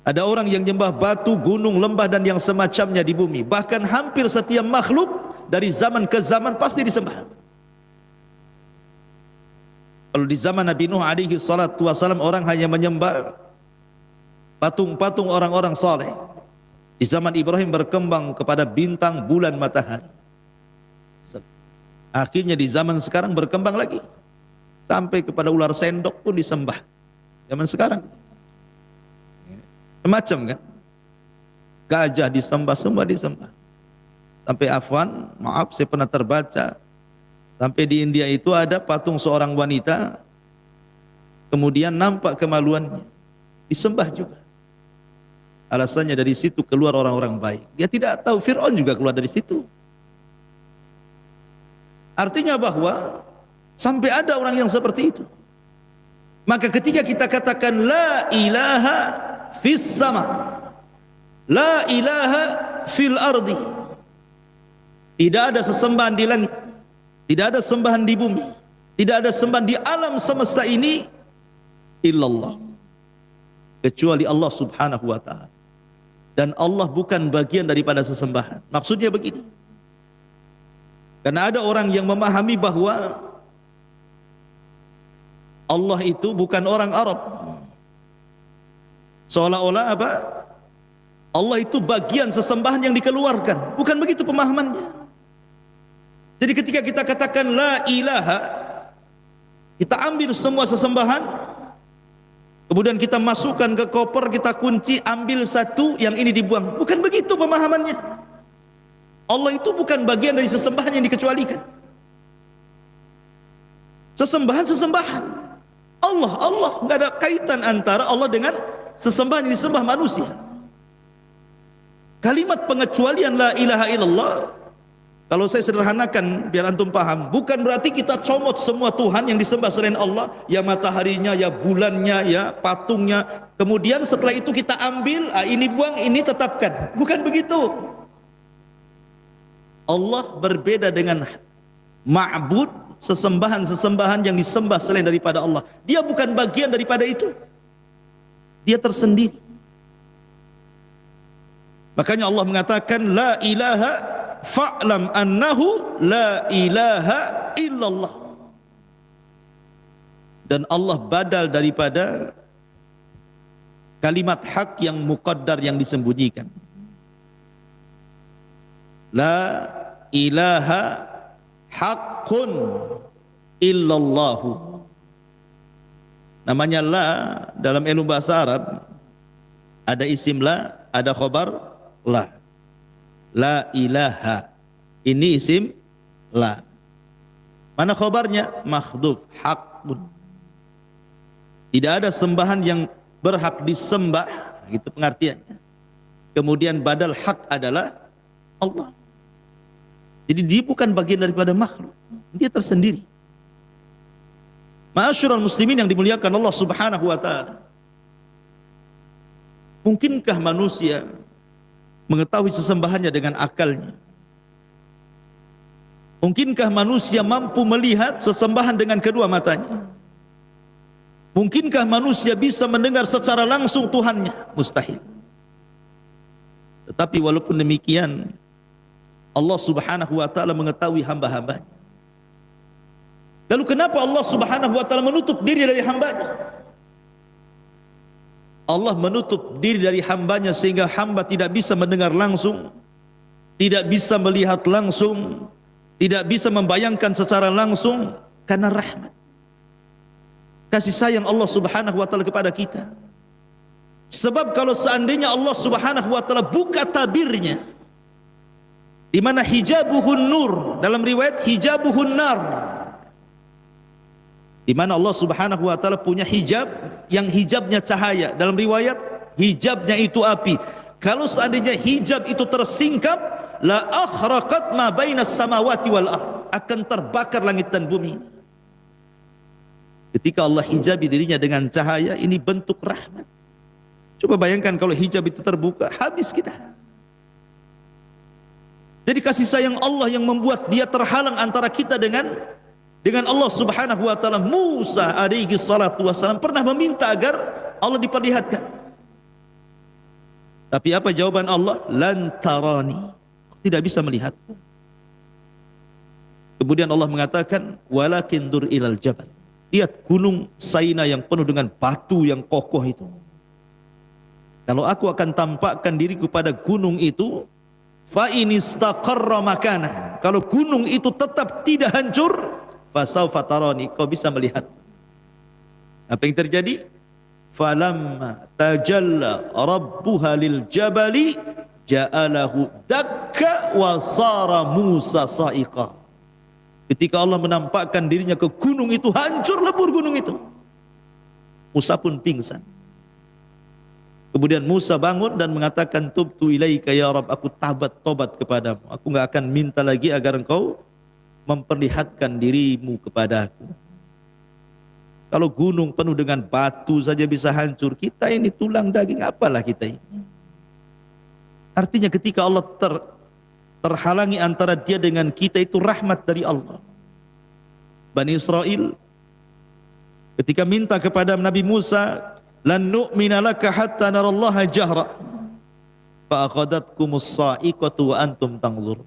Ada orang yang menyembah batu, gunung, lembah dan yang semacamnya di bumi. Bahkan hampir setiap makhluk dari zaman ke zaman pasti disembah. Kalau di zaman Nabi Nuh alaihi salatu wasalam, orang hanya menyembah patung-patung orang-orang saleh. Di zaman Ibrahim berkembang kepada bintang, bulan, matahari. Akhirnya di zaman sekarang berkembang lagi sampai kepada ular sendok pun disembah. Zaman sekarang semacam kan, gajah disembah, semua disembah. Sampai Afwan, maaf saya pernah terbaca, sampai di India itu ada patung seorang wanita, kemudian nampak kemaluannya, disembah juga. Alasannya dari situ keluar orang-orang baik. Dia tidak tahu Fir'aun juga keluar dari situ. Artinya bahwa sampai ada orang yang seperti itu. Maka ketika kita katakan la ilaha fis sama, la ilaha fil ardi, tidak ada sesembahan di langit, tidak ada sembahan di bumi, tidak ada sembahan di alam semesta ini illallah, kecuali Allah subhanahu wa ta'ala. Dan Allah bukan bagian daripada sesembahan. Maksudnya begini, karena ada orang yang memahami bahwa Allah itu bukan orang Arab, seolah-olah apa? Allah itu bagian sesembahan yang dikeluarkan. Bukan begitu pemahamannya. Jadi ketika kita katakan la ilaha, kita ambil semua sesembahan, kemudian kita masukkan ke koper, kita kunci, ambil satu, yang ini dibuang. Bukan begitu pemahamannya. Allah itu bukan bagian dari sesembahan yang dikecualikan. Sesembahan Allah, nggak ada kaitan antara Allah dengan sesembahan yang disembah manusia. Kalimat pengecualian la ilaha illallah, kalau saya sederhanakan biar antum paham, bukan berarti kita comot semua Tuhan yang disembah selain Allah, ya mataharinya, ya bulannya, ya patungnya, kemudian setelah itu kita ambil, ini buang, ini tetapkan. Bukan begitu. Allah berbeda dengan ma'bud, sesembahan-sesembahan yang disembah selain daripada Allah. Dia bukan bagian daripada itu. Dia tersendiri. Makanya Allah mengatakan la ilaha fa'lam annahu la ilaha illallah. Dan Allah badal daripada kalimat hak yang muqaddar, yang disembunyikan. La ilaha haqqun illallahu. Namanya la dalam ilmu bahasa Arab, ada isim la, ada khobar la. La ilaha, ini isim la. Mana khobarnya? Makhdhuf, haqqun. Tidak ada sembahan yang berhak disembah, itu pengertiannya. Kemudian badal hak adalah Allah. Jadi dia bukan bagian daripada makhluk, dia tersendiri. Ma'asyiral muslimin yang dimuliakan Allah subhanahu wa ta'ala, Mungkinkah manusia mengetahui sesembahannya dengan akalnya? Mungkinkah manusia mampu melihat sesembahan dengan kedua matanya? Mungkinkah manusia bisa mendengar secara langsung Tuhannya? Mustahil. Tetapi walaupun demikian, Allah Subhanahu wa taala mengetahui hamba-hambanya. Lalu kenapa Allah Subhanahu wa taala menutup diri dari hambanya? Allah menutup diri dari hambanya sehingga hamba tidak bisa mendengar langsung, tidak bisa melihat langsung, tidak bisa membayangkan secara langsung, karena rahmat, kasih sayang Allah Subhanahu wa taala kepada kita. Sebab kalau seandainya Allah Subhanahu wa taala buka tabirnya, di mana hijabuhun nur, dalam riwayat hijabuhun nar, di mana Allah Subhanahu wa taala punya hijab yang hijabnya cahaya, dalam riwayat hijabnya itu api. Kalau seandainya hijab itu tersingkap, la akhraqat ma bainas samawati wal ardh, akan terbakar langit dan bumi. Ketika Allah hijabi dirinya dengan cahaya, ini bentuk rahmat. Coba bayangkan kalau hijab itu terbuka, habis kita. Jadi kasih sayang Allah yang membuat dia terhalang antara kita dengan Allah Subhanahu wa taala. Musa alaihi salatu wassalam pernah meminta agar Allah diperlihatkan. Tapi apa jawaban Allah? Lan tarani, tidak bisa melihatku. Kemudian Allah mengatakan, walakin dur ilal jabal, lihat gunung Saina yang penuh dengan batu yang kokoh itu. Kalau aku akan tampakkan diriku pada gunung itu, fa in istaqarra makana, kalau gunung itu tetap tidak hancur, fasaufa tarani, kau bisa melihat. Apa yang terjadi? Falamma tajalla rabbuha lil jabali ja'alahu dakka wa sara Musa sa'iqa. Ketika Allah menampakkan dirinya ke gunung itu, hancur lebur gunung itu. Musa pun pingsan. Kemudian Musa bangun dan mengatakan, tubtu ilaika ya Rabb, aku tobat kepadamu. Aku enggak akan minta lagi agar engkau memperlihatkan dirimu kepadaku. Kalau gunung penuh dengan batu saja bisa hancur, kita ini tulang daging apalah kita ini. Artinya ketika Allah terhalangi antara dia dengan kita, itu rahmat dari Allah. Bani Israel ketika minta kepada Nabi Musa, lan nu'mina laka hatta narallaha jahra fa akhadhatkumus sa'iqatu wa antum tanzurun.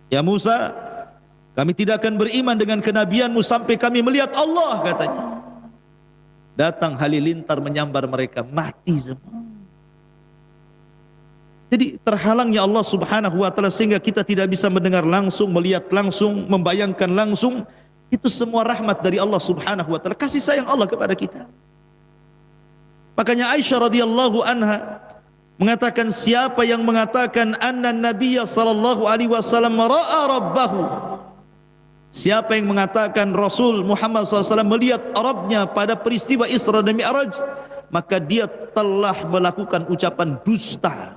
Ya Musa, kami tidak akan beriman dengan kenabianmu sampai kami melihat Allah, katanya. Datang halilintar menyambar mereka, mati semua. Jadi terhalangnya Allah Subhanahu wa taala sehingga kita tidak bisa mendengar langsung, melihat langsung, membayangkan langsung. Itu semua rahmat dari Allah Subhanahu wa taala, kasih sayang Allah kepada kita. Makanya Aisyah radhiyallahu anha mengatakan, siapa yang mengatakan anna Nabiya sallallahu alaihi wasallam ra'a rabbahu, siapa yang mengatakan Rasul Muhammad SAW melihat Rabbnya pada peristiwa Isra dan Mi'raj, maka dia telah melakukan ucapan dusta.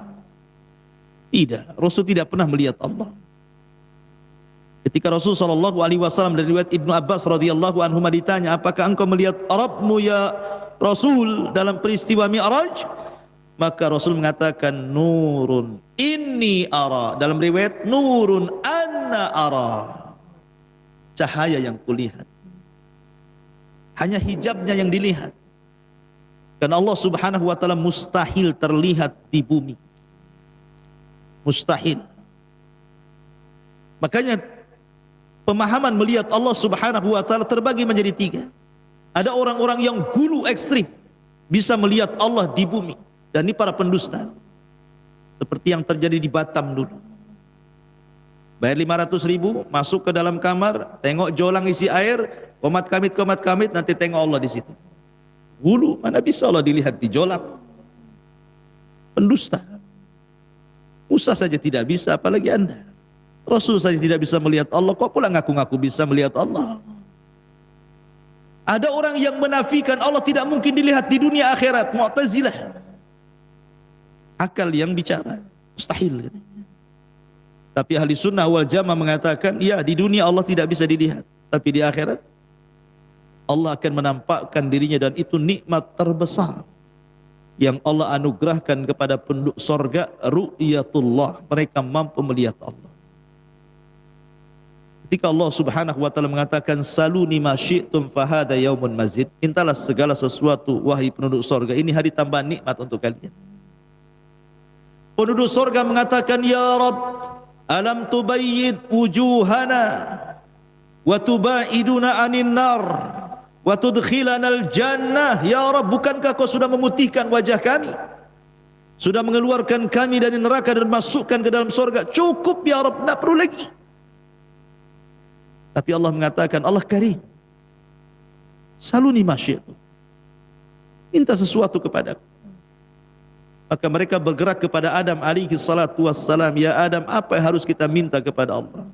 Tidak, Rasul tidak pernah melihat Allah. Ketika Rasul sallallahu alaihi wasallam dari riwayat Ibnu Abbas radhiyallahu anhu ditanya, apakah engkau melihat Rabbmu ya Rasul dalam peristiwa Mi'raj? Maka Rasul mengatakan, nurun inni ara, dalam riwayat nurun anna ara, cahaya yang kulihat. Hanya hijabnya yang dilihat. Karena Allah Subhanahu wa taala mustahil terlihat di bumi. Mustahil. Makanya pemahaman melihat Allah Subhanahu wa taala terbagi menjadi tiga. Ada orang-orang yang gulu ekstrim, bisa melihat Allah di bumi, dan ini para pendusta. Seperti yang terjadi di Batam dulu. Bayar 500.000, masuk ke dalam kamar, tengok jolang isi air, komat kamit, nanti tengok Allah di situ. Gulu, mana bisa Allah dilihat di jolang? Pendusta. Musa saja tidak bisa, apalagi Anda. Rasul saja tidak bisa melihat Allah, kok pula ngaku-ngaku bisa melihat Allah? Ada orang yang menafikan Allah tidak mungkin dilihat di dunia akhirat, Mu'tazilah. Akal yang bicara, mustahil. Tapi ahli sunnah wal jamaah mengatakan, ya di dunia Allah tidak bisa dilihat, tapi di akhirat Allah akan menampakkan dirinya, dan itu nikmat terbesar. yang Allah anugerahkan kepada penduduk sorga, ru'yatullah, mereka mampu melihat Allah. Ketika Allah subhanahu wa ta'ala mengatakan saluni ma syi'tum fahada yaumun mazid, mintalah segala sesuatu wahai penduduk sorga, ini hari tambahan nikmat untuk kalian. Penduduk sorga mengatakan, ya Rabb, alam tubayyid wujuhana wa tubaiduna anin nar wa tudkhilanal jannah. Ya Rabb, bukankah kau sudah memutihkan wajah kami, sudah mengeluarkan kami dari neraka dan masukkan ke dalam surga? Cukup ya Rabb, tak perlu lagi. Tapi Allah mengatakan, Allah Karim, saluni ma syi'tum, minta sesuatu kepadaku. Maka mereka bergerak kepada Adam alaihi salatu wassalam, ya Adam, apa yang harus kita minta kepada Allah?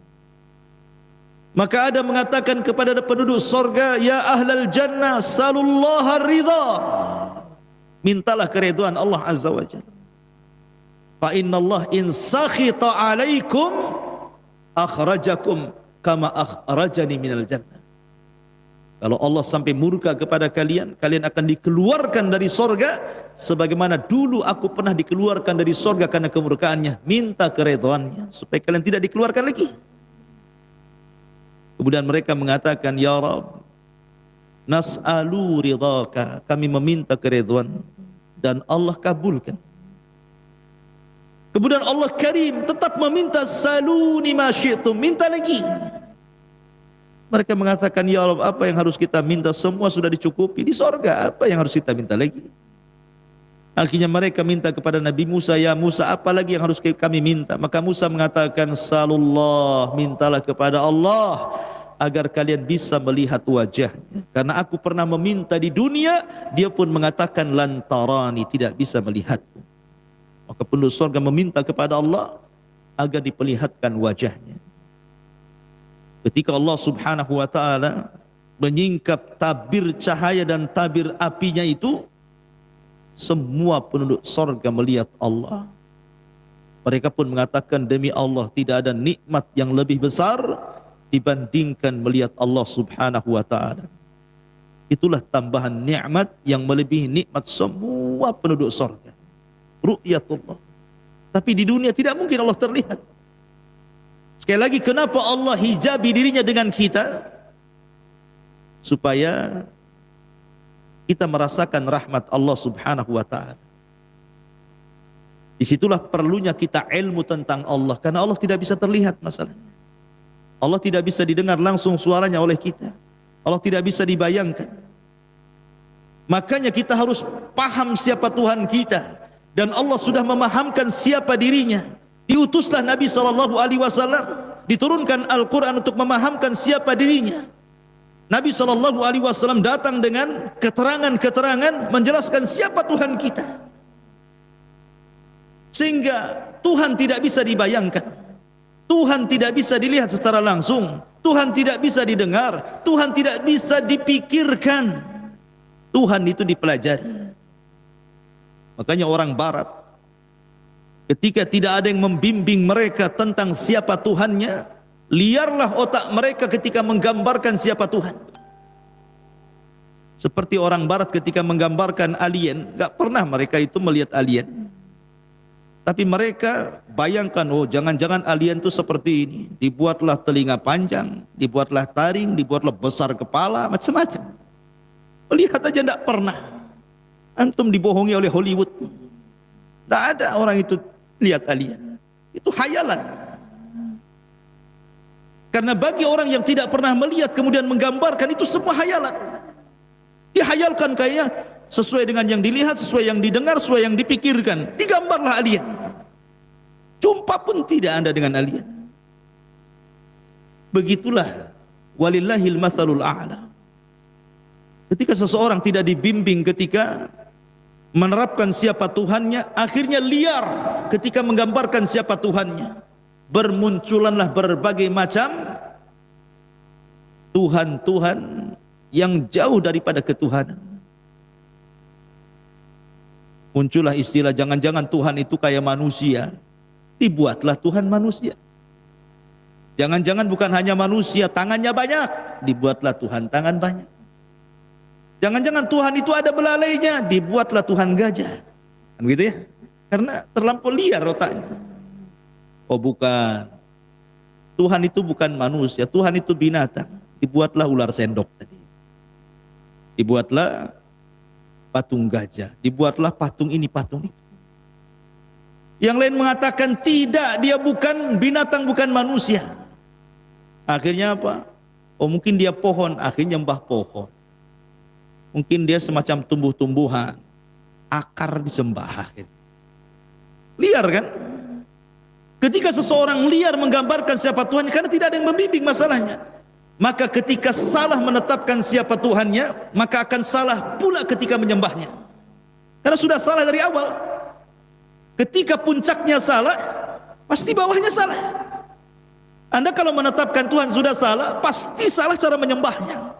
Maka Adam mengatakan kepada penduduk sorga, ya ahlal jannah salullaha ridha, mintalah keridhaan Allah azza wa jalla. Fa inna Allah in sakhita alaikum akhrajakum kama akhrajani minal jannah. Kalau Allah sampai murka kepada kalian, kalian akan dikeluarkan dari sorga sebagaimana dulu aku pernah dikeluarkan dari sorga karena kemurkaannya. Minta keridhaannya supaya kalian tidak dikeluarkan lagi. Kemudian mereka mengatakan, ya Rabb, nas'alu ridhaka, kami meminta keridhaan, dan Allah kabulkan. Kemudian Allah Karim tetap meminta, saluni ma syi'tum, minta lagi. Mereka mengatakan, ya Allah, apa yang harus kita minta? Semua sudah dicukupi di sorga, apa yang harus kita minta lagi? Akhirnya mereka minta kepada Nabi Musa, ya Musa, apa lagi yang harus kami minta? Maka Musa mengatakan, salullah, mintalah kepada Allah agar kalian bisa melihat wajahnya. Karena aku pernah meminta di dunia, dia pun mengatakan lantarani, tidak bisa melihatku. Maka penduduk surga meminta kepada Allah agar diperlihatkan wajahnya. Ketika Allah subhanahu wa ta'ala menyingkap tabir cahaya dan tabir apinya itu, semua penduduk surga melihat Allah. Mereka pun mengatakan, demi Allah, tidak ada nikmat yang lebih besar dibandingkan melihat Allah subhanahu wa ta'ala. Itulah tambahan nikmat yang melebihi nikmat semua penduduk surga, ru'yatullah. Tapi di dunia tidak mungkin Allah terlihat. Sekali lagi, kenapa Allah hijabi dirinya dengan kita? Supaya kita merasakan rahmat Allah subhanahu wa ta'ala. Disitulah perlunya kita ilmu tentang Allah, karena Allah tidak bisa terlihat masalahnya. Allah tidak bisa didengar langsung suaranya oleh kita. Allah tidak bisa dibayangkan. Makanya kita harus paham siapa Tuhan kita, dan Allah sudah memahamkan siapa dirinya. Diutuslah Nabi SAW, diturunkan Al-Quran untuk memahamkan siapa dirinya. Nabi SAW datang dengan keterangan-keterangan menjelaskan siapa Tuhan kita, sehingga Tuhan tidak bisa dibayangkan, Tuhan tidak bisa dilihat secara langsung, Tuhan tidak bisa didengar, Tuhan tidak bisa dipikirkan. Tuhan itu dipelajari. Makanya orang barat, ketika tidak ada yang membimbing mereka tentang siapa Tuhannya, liarlah otak mereka ketika menggambarkan siapa Tuhan. Seperti orang barat ketika menggambarkan alien, gak pernah mereka itu melihat alien. Tapi mereka bayangkan, oh jangan-jangan alien itu seperti ini. Dibuatlah telinga panjang, dibuatlah taring, dibuatlah besar kepala, macam-macam. Melihat aja gak pernah. Antum dibohongi oleh Hollywood. Tak ada orang itu lihat alien. Itu hayalan. Karena bagi orang yang tidak pernah melihat kemudian menggambarkan, itu semua hayalan. Dihayalkan kayaknya sesuai dengan yang dilihat, sesuai yang didengar, sesuai yang dipikirkan. Digambarlah alien. Jumpa pun tidak Anda dengan alien. Begitulah walillahil matsalul a'la. Ketika seseorang tidak dibimbing ketika menerapkan siapa Tuhannya, akhirnya liar ketika menggambarkan siapa Tuhannya. Bermunculanlah berbagai macam Tuhan-Tuhan yang jauh daripada ketuhanan. Muncullah istilah jangan-jangan Tuhan itu kayak manusia. Dibuatlah Tuhan manusia. Jangan-jangan bukan hanya manusia, tangannya banyak. Dibuatlah Tuhan tangan banyak. Jangan-jangan Tuhan itu ada belalainya. Dibuatlah Tuhan gajah. Kan gitu ya? Karena terlampau liar otaknya. Oh bukan. Tuhan itu bukan manusia, Tuhan itu binatang. Dibuatlah ular sendok tadi. Dibuatlah patung gajah, dibuatlah patung ini, patung itu. Yang lain mengatakan tidak, dia bukan binatang, bukan manusia. Akhirnya apa? Oh mungkin dia pohon, akhirnya nyembah pohon. Mungkin dia semacam tumbuh-tumbuhan, akar disembah akhirnya. Liar kan? Ketika seseorang liar menggambarkan siapa Tuhannya, karena tidak ada yang membimbing masalahnya, maka ketika salah menetapkan siapa Tuhannya, maka akan salah pula ketika menyembahnya. Karena sudah salah dari awal. Ketika puncaknya salah, pasti bawahnya salah. Anda kalau menetapkan Tuhan sudah salah, pasti salah cara menyembahnya.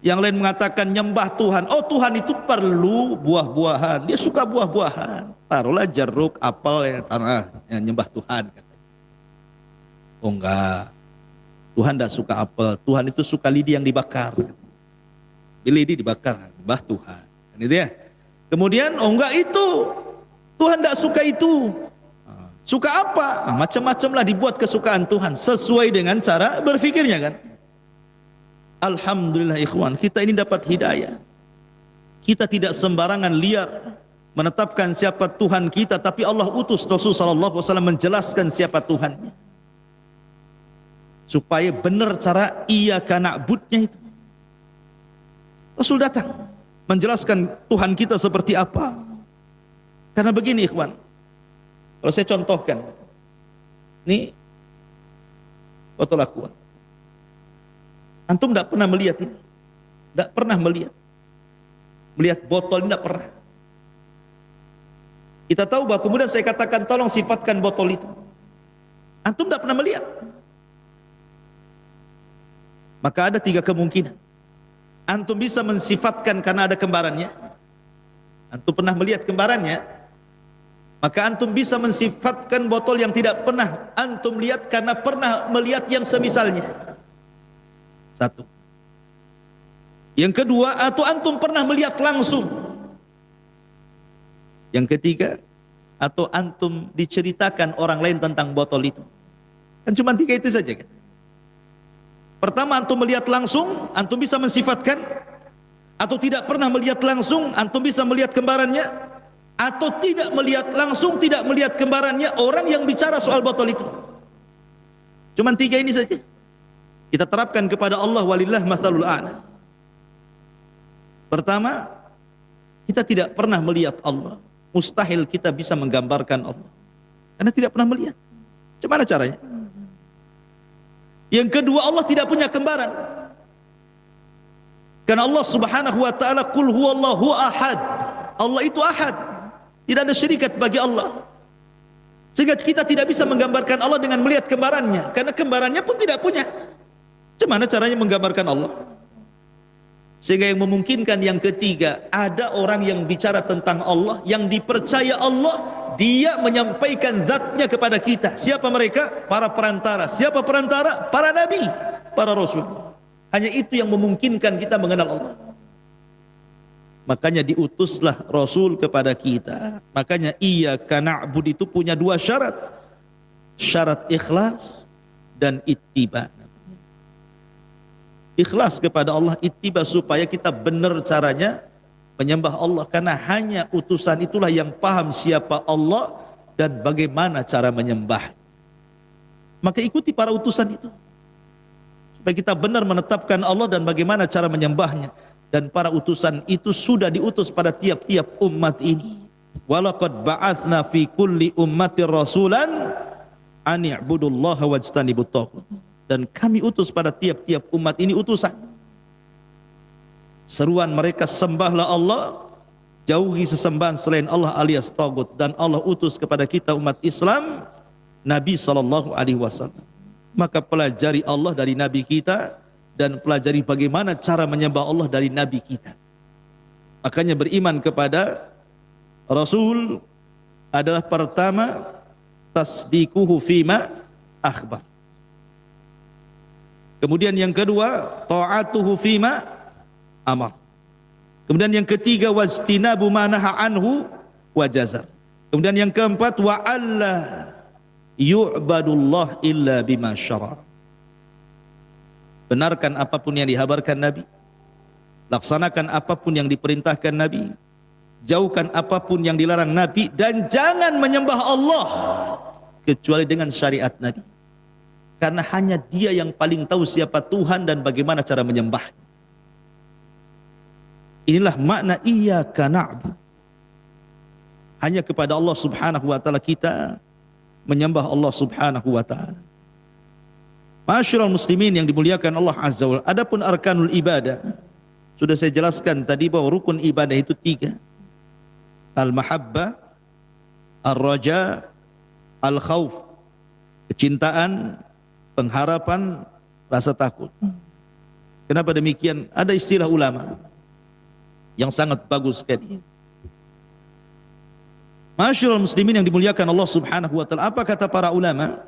Yang lain mengatakan nyembah Tuhan, oh Tuhan itu perlu buah-buahan, dia suka buah-buahan. Taruhlah jeruk, apel, tanah, yang nyembah Tuhan. Oh enggak, Tuhan tidak suka apel, Tuhan itu suka lidi yang dibakar. Lidi dibakar, nyembah Tuhan. Ini dia. Kemudian, oh enggak itu, Tuhan tidak suka itu. Suka apa? Macam-macam lah dibuat kesukaan Tuhan sesuai dengan cara berfikirnya kan. Alhamdulillah ikhwan, kita ini dapat hidayah. Kita tidak sembarangan liar menetapkan siapa Tuhan kita, tapi Allah utus Rasul sallallahu alaihi wasallam menjelaskan siapa Tuhannya. Supaya benar cara iyyaka na'budnya itu. Rasul datang menjelaskan Tuhan kita seperti apa. Karena begini ikhwan, kalau saya contohkan, ini botol aqua. Antum tidak pernah melihat ini, tidak pernah melihat botol ini, tidak pernah. Kita tahu bahwa kemudian saya katakan tolong sifatkan botol itu. Antum tidak pernah melihat. Maka ada 3 kemungkinan. Antum bisa mensifatkan karena ada kembarannya. Antum pernah melihat kembarannya. Maka antum bisa mensifatkan botol yang tidak pernah antum lihat karena pernah melihat yang semisalnya. 1. Yang kedua, atau antum pernah melihat langsung. Yang ketiga, atau antum diceritakan orang lain tentang botol itu. Kan cuma 3 itu saja kan. Pertama, antum melihat langsung, antum bisa mensifatkan. Atau tidak pernah melihat langsung, antum bisa melihat kembarannya. Atau tidak melihat langsung, tidak melihat kembarannya orang yang bicara soal botol itu. Cuma 3 ini saja. Kita terapkan kepada Allah, walillah mathalul a'la. Pertama, kita tidak pernah melihat Allah. Mustahil kita bisa menggambarkan Allah, karena tidak pernah melihat. Bagaimana caranya? Yang kedua, Allah tidak punya kembaran. Karena Allah subhanahu wa ta'ala qul huwallahu ahad. Allah itu ahad. Tidak ada syirikat bagi Allah. Sehingga kita tidak bisa menggambarkan Allah dengan melihat kembarannya, karena kembarannya pun tidak punya. Bagaimana caranya menggambarkan Allah? Sehingga yang memungkinkan yang ketiga, ada orang yang bicara tentang Allah, yang dipercaya Allah, dia menyampaikan zatnya kepada kita. Siapa mereka? Para perantara. Siapa perantara? Para nabi, para rasul. Hanya itu yang memungkinkan kita mengenal Allah. Makanya diutuslah Rasul kepada kita. Makanya iyyaka na'bud itu punya 2 syarat. Syarat ikhlas dan ittiba. Ikhlas kepada Allah, ittiba supaya kita benar caranya menyembah Allah. Karena hanya utusan itulah yang paham siapa Allah dan bagaimana cara menyembah. Maka ikuti para utusan itu. Supaya kita benar menetapkan Allah dan bagaimana cara menyembahnya. Dan para utusan itu sudah diutus pada tiap-tiap umat ini. Walaqad ba'atsna fi kulli ummatir rasulan an i'budullaha wajtanibut taghut. Dan kami utus pada tiap-tiap umat ini utusan. Seruan mereka, sembahlah Allah, jauhi sesembahan selain Allah alias taghut. Dan Allah utus kepada kita umat Islam Nabi SAW. Maka pelajari Allah dari Nabi kita, dan pelajari bagaimana cara menyembah Allah dari Nabi kita. Makanya beriman kepada Rasul adalah pertama, tasdikuhu fima akhbar. Kemudian yang kedua, ta'atuhu fima amar. Kemudian yang ketiga, wajtinabu ma naha anhu wajazar. Kemudian yang keempat, wa alla yu'badullah illa bima syara. Benarkan apapun yang dihabarkan Nabi, laksanakan apapun yang diperintahkan Nabi, jauhkan apapun yang dilarang Nabi, dan jangan menyembah Allah kecuali dengan syariat Nabi. Karena hanya Dia yang paling tahu siapa Tuhan dan bagaimana cara menyembah. Inilah makna iyyaka na'budu. Hanya kepada Allah Subhanahu wa taala kita menyembah Allah Subhanahu wa taala. Ma'asyiral muslimin yang dimuliakan Allah Azza wa Jalla. Adapun arkanul ibadah, sudah saya jelaskan tadi bahwa rukun ibadah itu 3. Al-mahabbah, ar-raja, al-khauf. Kecintaan, pengharapan, rasa takut. Kenapa demikian? Ada istilah ulama yang sangat bagus sekali. Ma'asyiral muslimin yang dimuliakan Allah Subhanahu wa taala, apa kata para ulama?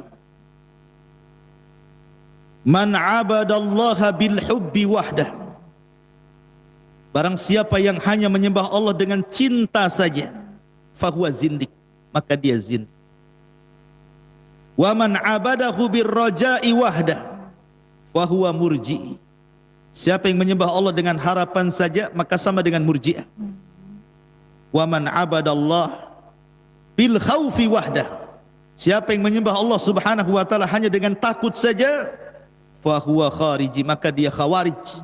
Man 'abadallaha bil hubbi wahdah. Barang siapa yang hanya menyembah Allah dengan cinta saja, fahuwa zindik, maka dia zindik. Wa man 'abadahu bir raja'i wahdah, fahuwa murji'i. Siapa yang menyembah Allah dengan harapan saja, maka sama dengan murji'ah. Wa man 'abadallah bil khaufi wahdah. Siapa yang menyembah Allah Subhanahu wa taala hanya dengan takut saja, fa huwa khariji, maka dia khawarij.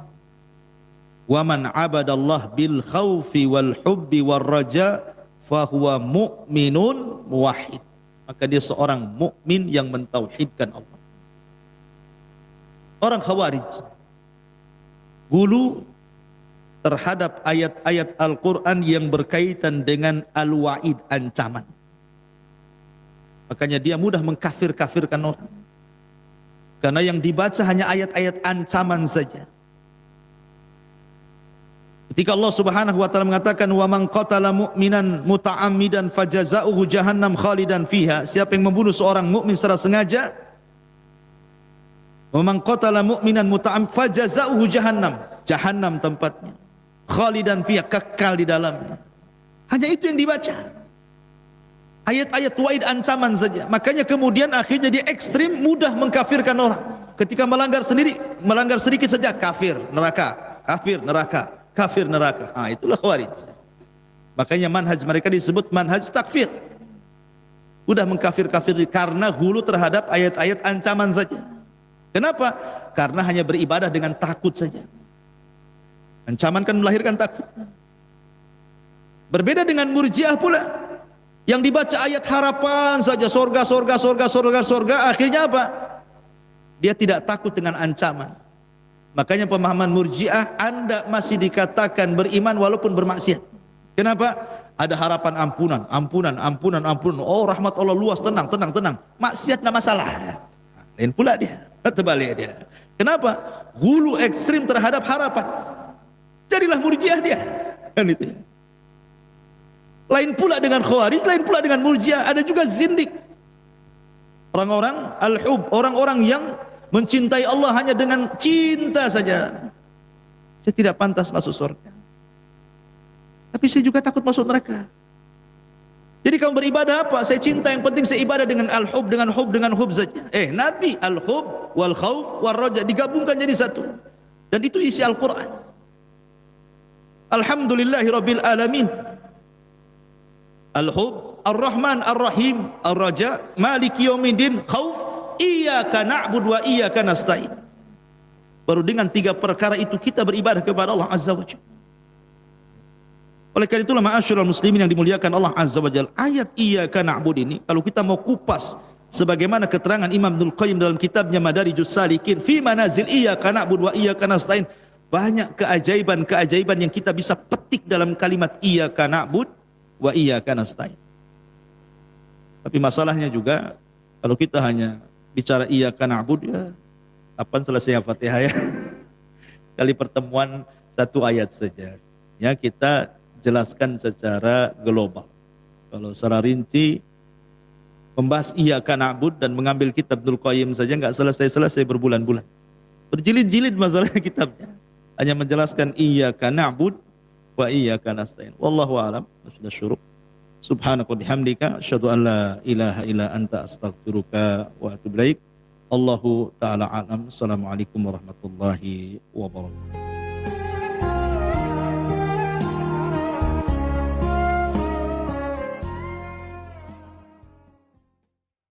Wa man 'abadallah bil khaufi wal hubbi war raja fa huwa mu'minun muwahhid, maka dia seorang mukmin yang mentauhidkan Allah. Orang khawarij gulu terhadap ayat-ayat Al-Quran yang berkaitan dengan al-wa'id, ancaman. Makanya dia mudah mengkafir-kafirkan orang. Karena yang dibaca hanya ayat-ayat ancaman saja. Ketika Allah Subhanahu wa taala mengatakan wa man qatala mu'minan muta'ammidan fajaza'uhu jahannam khalidan fiha, siapa yang membunuh seorang mukmin secara sengaja, wa man qatala mu'minan muta'ammidan fajaza'uhu jahannam, jahannam tempatnya, khalidan fiha, kekal di dalamnya. Hanya itu yang dibaca. Ayat-ayat wa'id, ancaman saja. Makanya kemudian akhirnya dia ekstrim, mudah mengkafirkan orang. Ketika melanggar sendiri, melanggar sedikit saja, kafir, neraka, kafir, neraka, kafir, neraka. Itulah khawarij. Makanya manhaj mereka disebut manhaj takfir. Mudah mengkafir-kafir karena hulu terhadap ayat-ayat ancaman saja. Kenapa? Karena hanya beribadah dengan takut saja. Ancaman kan melahirkan takut. Berbeda dengan murjiah pula, yang dibaca ayat harapan saja, sorga, sorga, sorga, sorga, sorga, akhirnya apa? Dia tidak takut dengan ancaman. Makanya pemahaman murjiah, Anda masih dikatakan beriman walaupun bermaksiat. Kenapa? Ada harapan ampunan, ampunan, ampunan, ampunan. Oh, rahmat Allah luas, tenang, tenang, tenang. Maksiat tidak masalah. Lain pula dia, terbalik dia. Kenapa? Hulu ekstrim terhadap harapan. Jadilah murjiah dia. Kan itu. Lain pula dengan khawarij, lain pula dengan murjiah. Ada juga zindik. Orang-orang al-hub, orang-orang yang mencintai Allah hanya dengan cinta saja. Saya tidak pantas masuk surga, tapi saya juga takut masuk neraka. Jadi kamu beribadah apa? Saya cinta, yang penting saya ibadah dengan al-hub, dengan hub, dengan hub saja. Nabi al-hub wal khauf wal raja digabungkan jadi satu. Dan itu isi Al-Quran. Alhamdulillahi rabbil alamin. Al-hub, ar-rahman, ar-rahim, ar-raja, maliki yaumiddin, khauf, iyyaka na'budu wa iyyaka nasta'in. Baru dengan 3 perkara itu kita beribadah kepada Allah Azza wa Jalla. Oleh karena itulah ma'asyiral muslimin yang dimuliakan Allah Azza wa Jalla, ayat iyyaka na'budu ini kalau kita mau kupas sebagaimana keterangan Imam Ibnul Qayyim dalam kitabnya Madarijus Salikin fi manazil iyyaka na'budu wa iyyaka nasta'in, banyak keajaiban-keajaiban yang kita bisa petik dalam kalimat iyyaka na'budu wa iyyaka nasta'in. Tapi masalahnya juga kalau kita hanya bicara iyyaka na'budu, ya kapan selesai Al-Fatihah ya? Kali pertemuan 1 ayat saja. Ya, kita jelaskan secara global. Kalau secara rinci membahas iyyaka na'budu dan mengambil kitab Ibnul Qayyim saja enggak selesai-selesai, berbulan-bulan. Berjilid-jilid masalahnya kitabnya. Hanya menjelaskan iyyaka na'budu wa iyyaka nasta'in. Wallahu a'lam. Sudah syuruk. Subhanaka wa bihamdika asyhadu an la ilaha illa anta astaghfiruka wa atubu ilaik. Allahu taala alam. Assalamualaikum warahmatullahi wabarakatuh.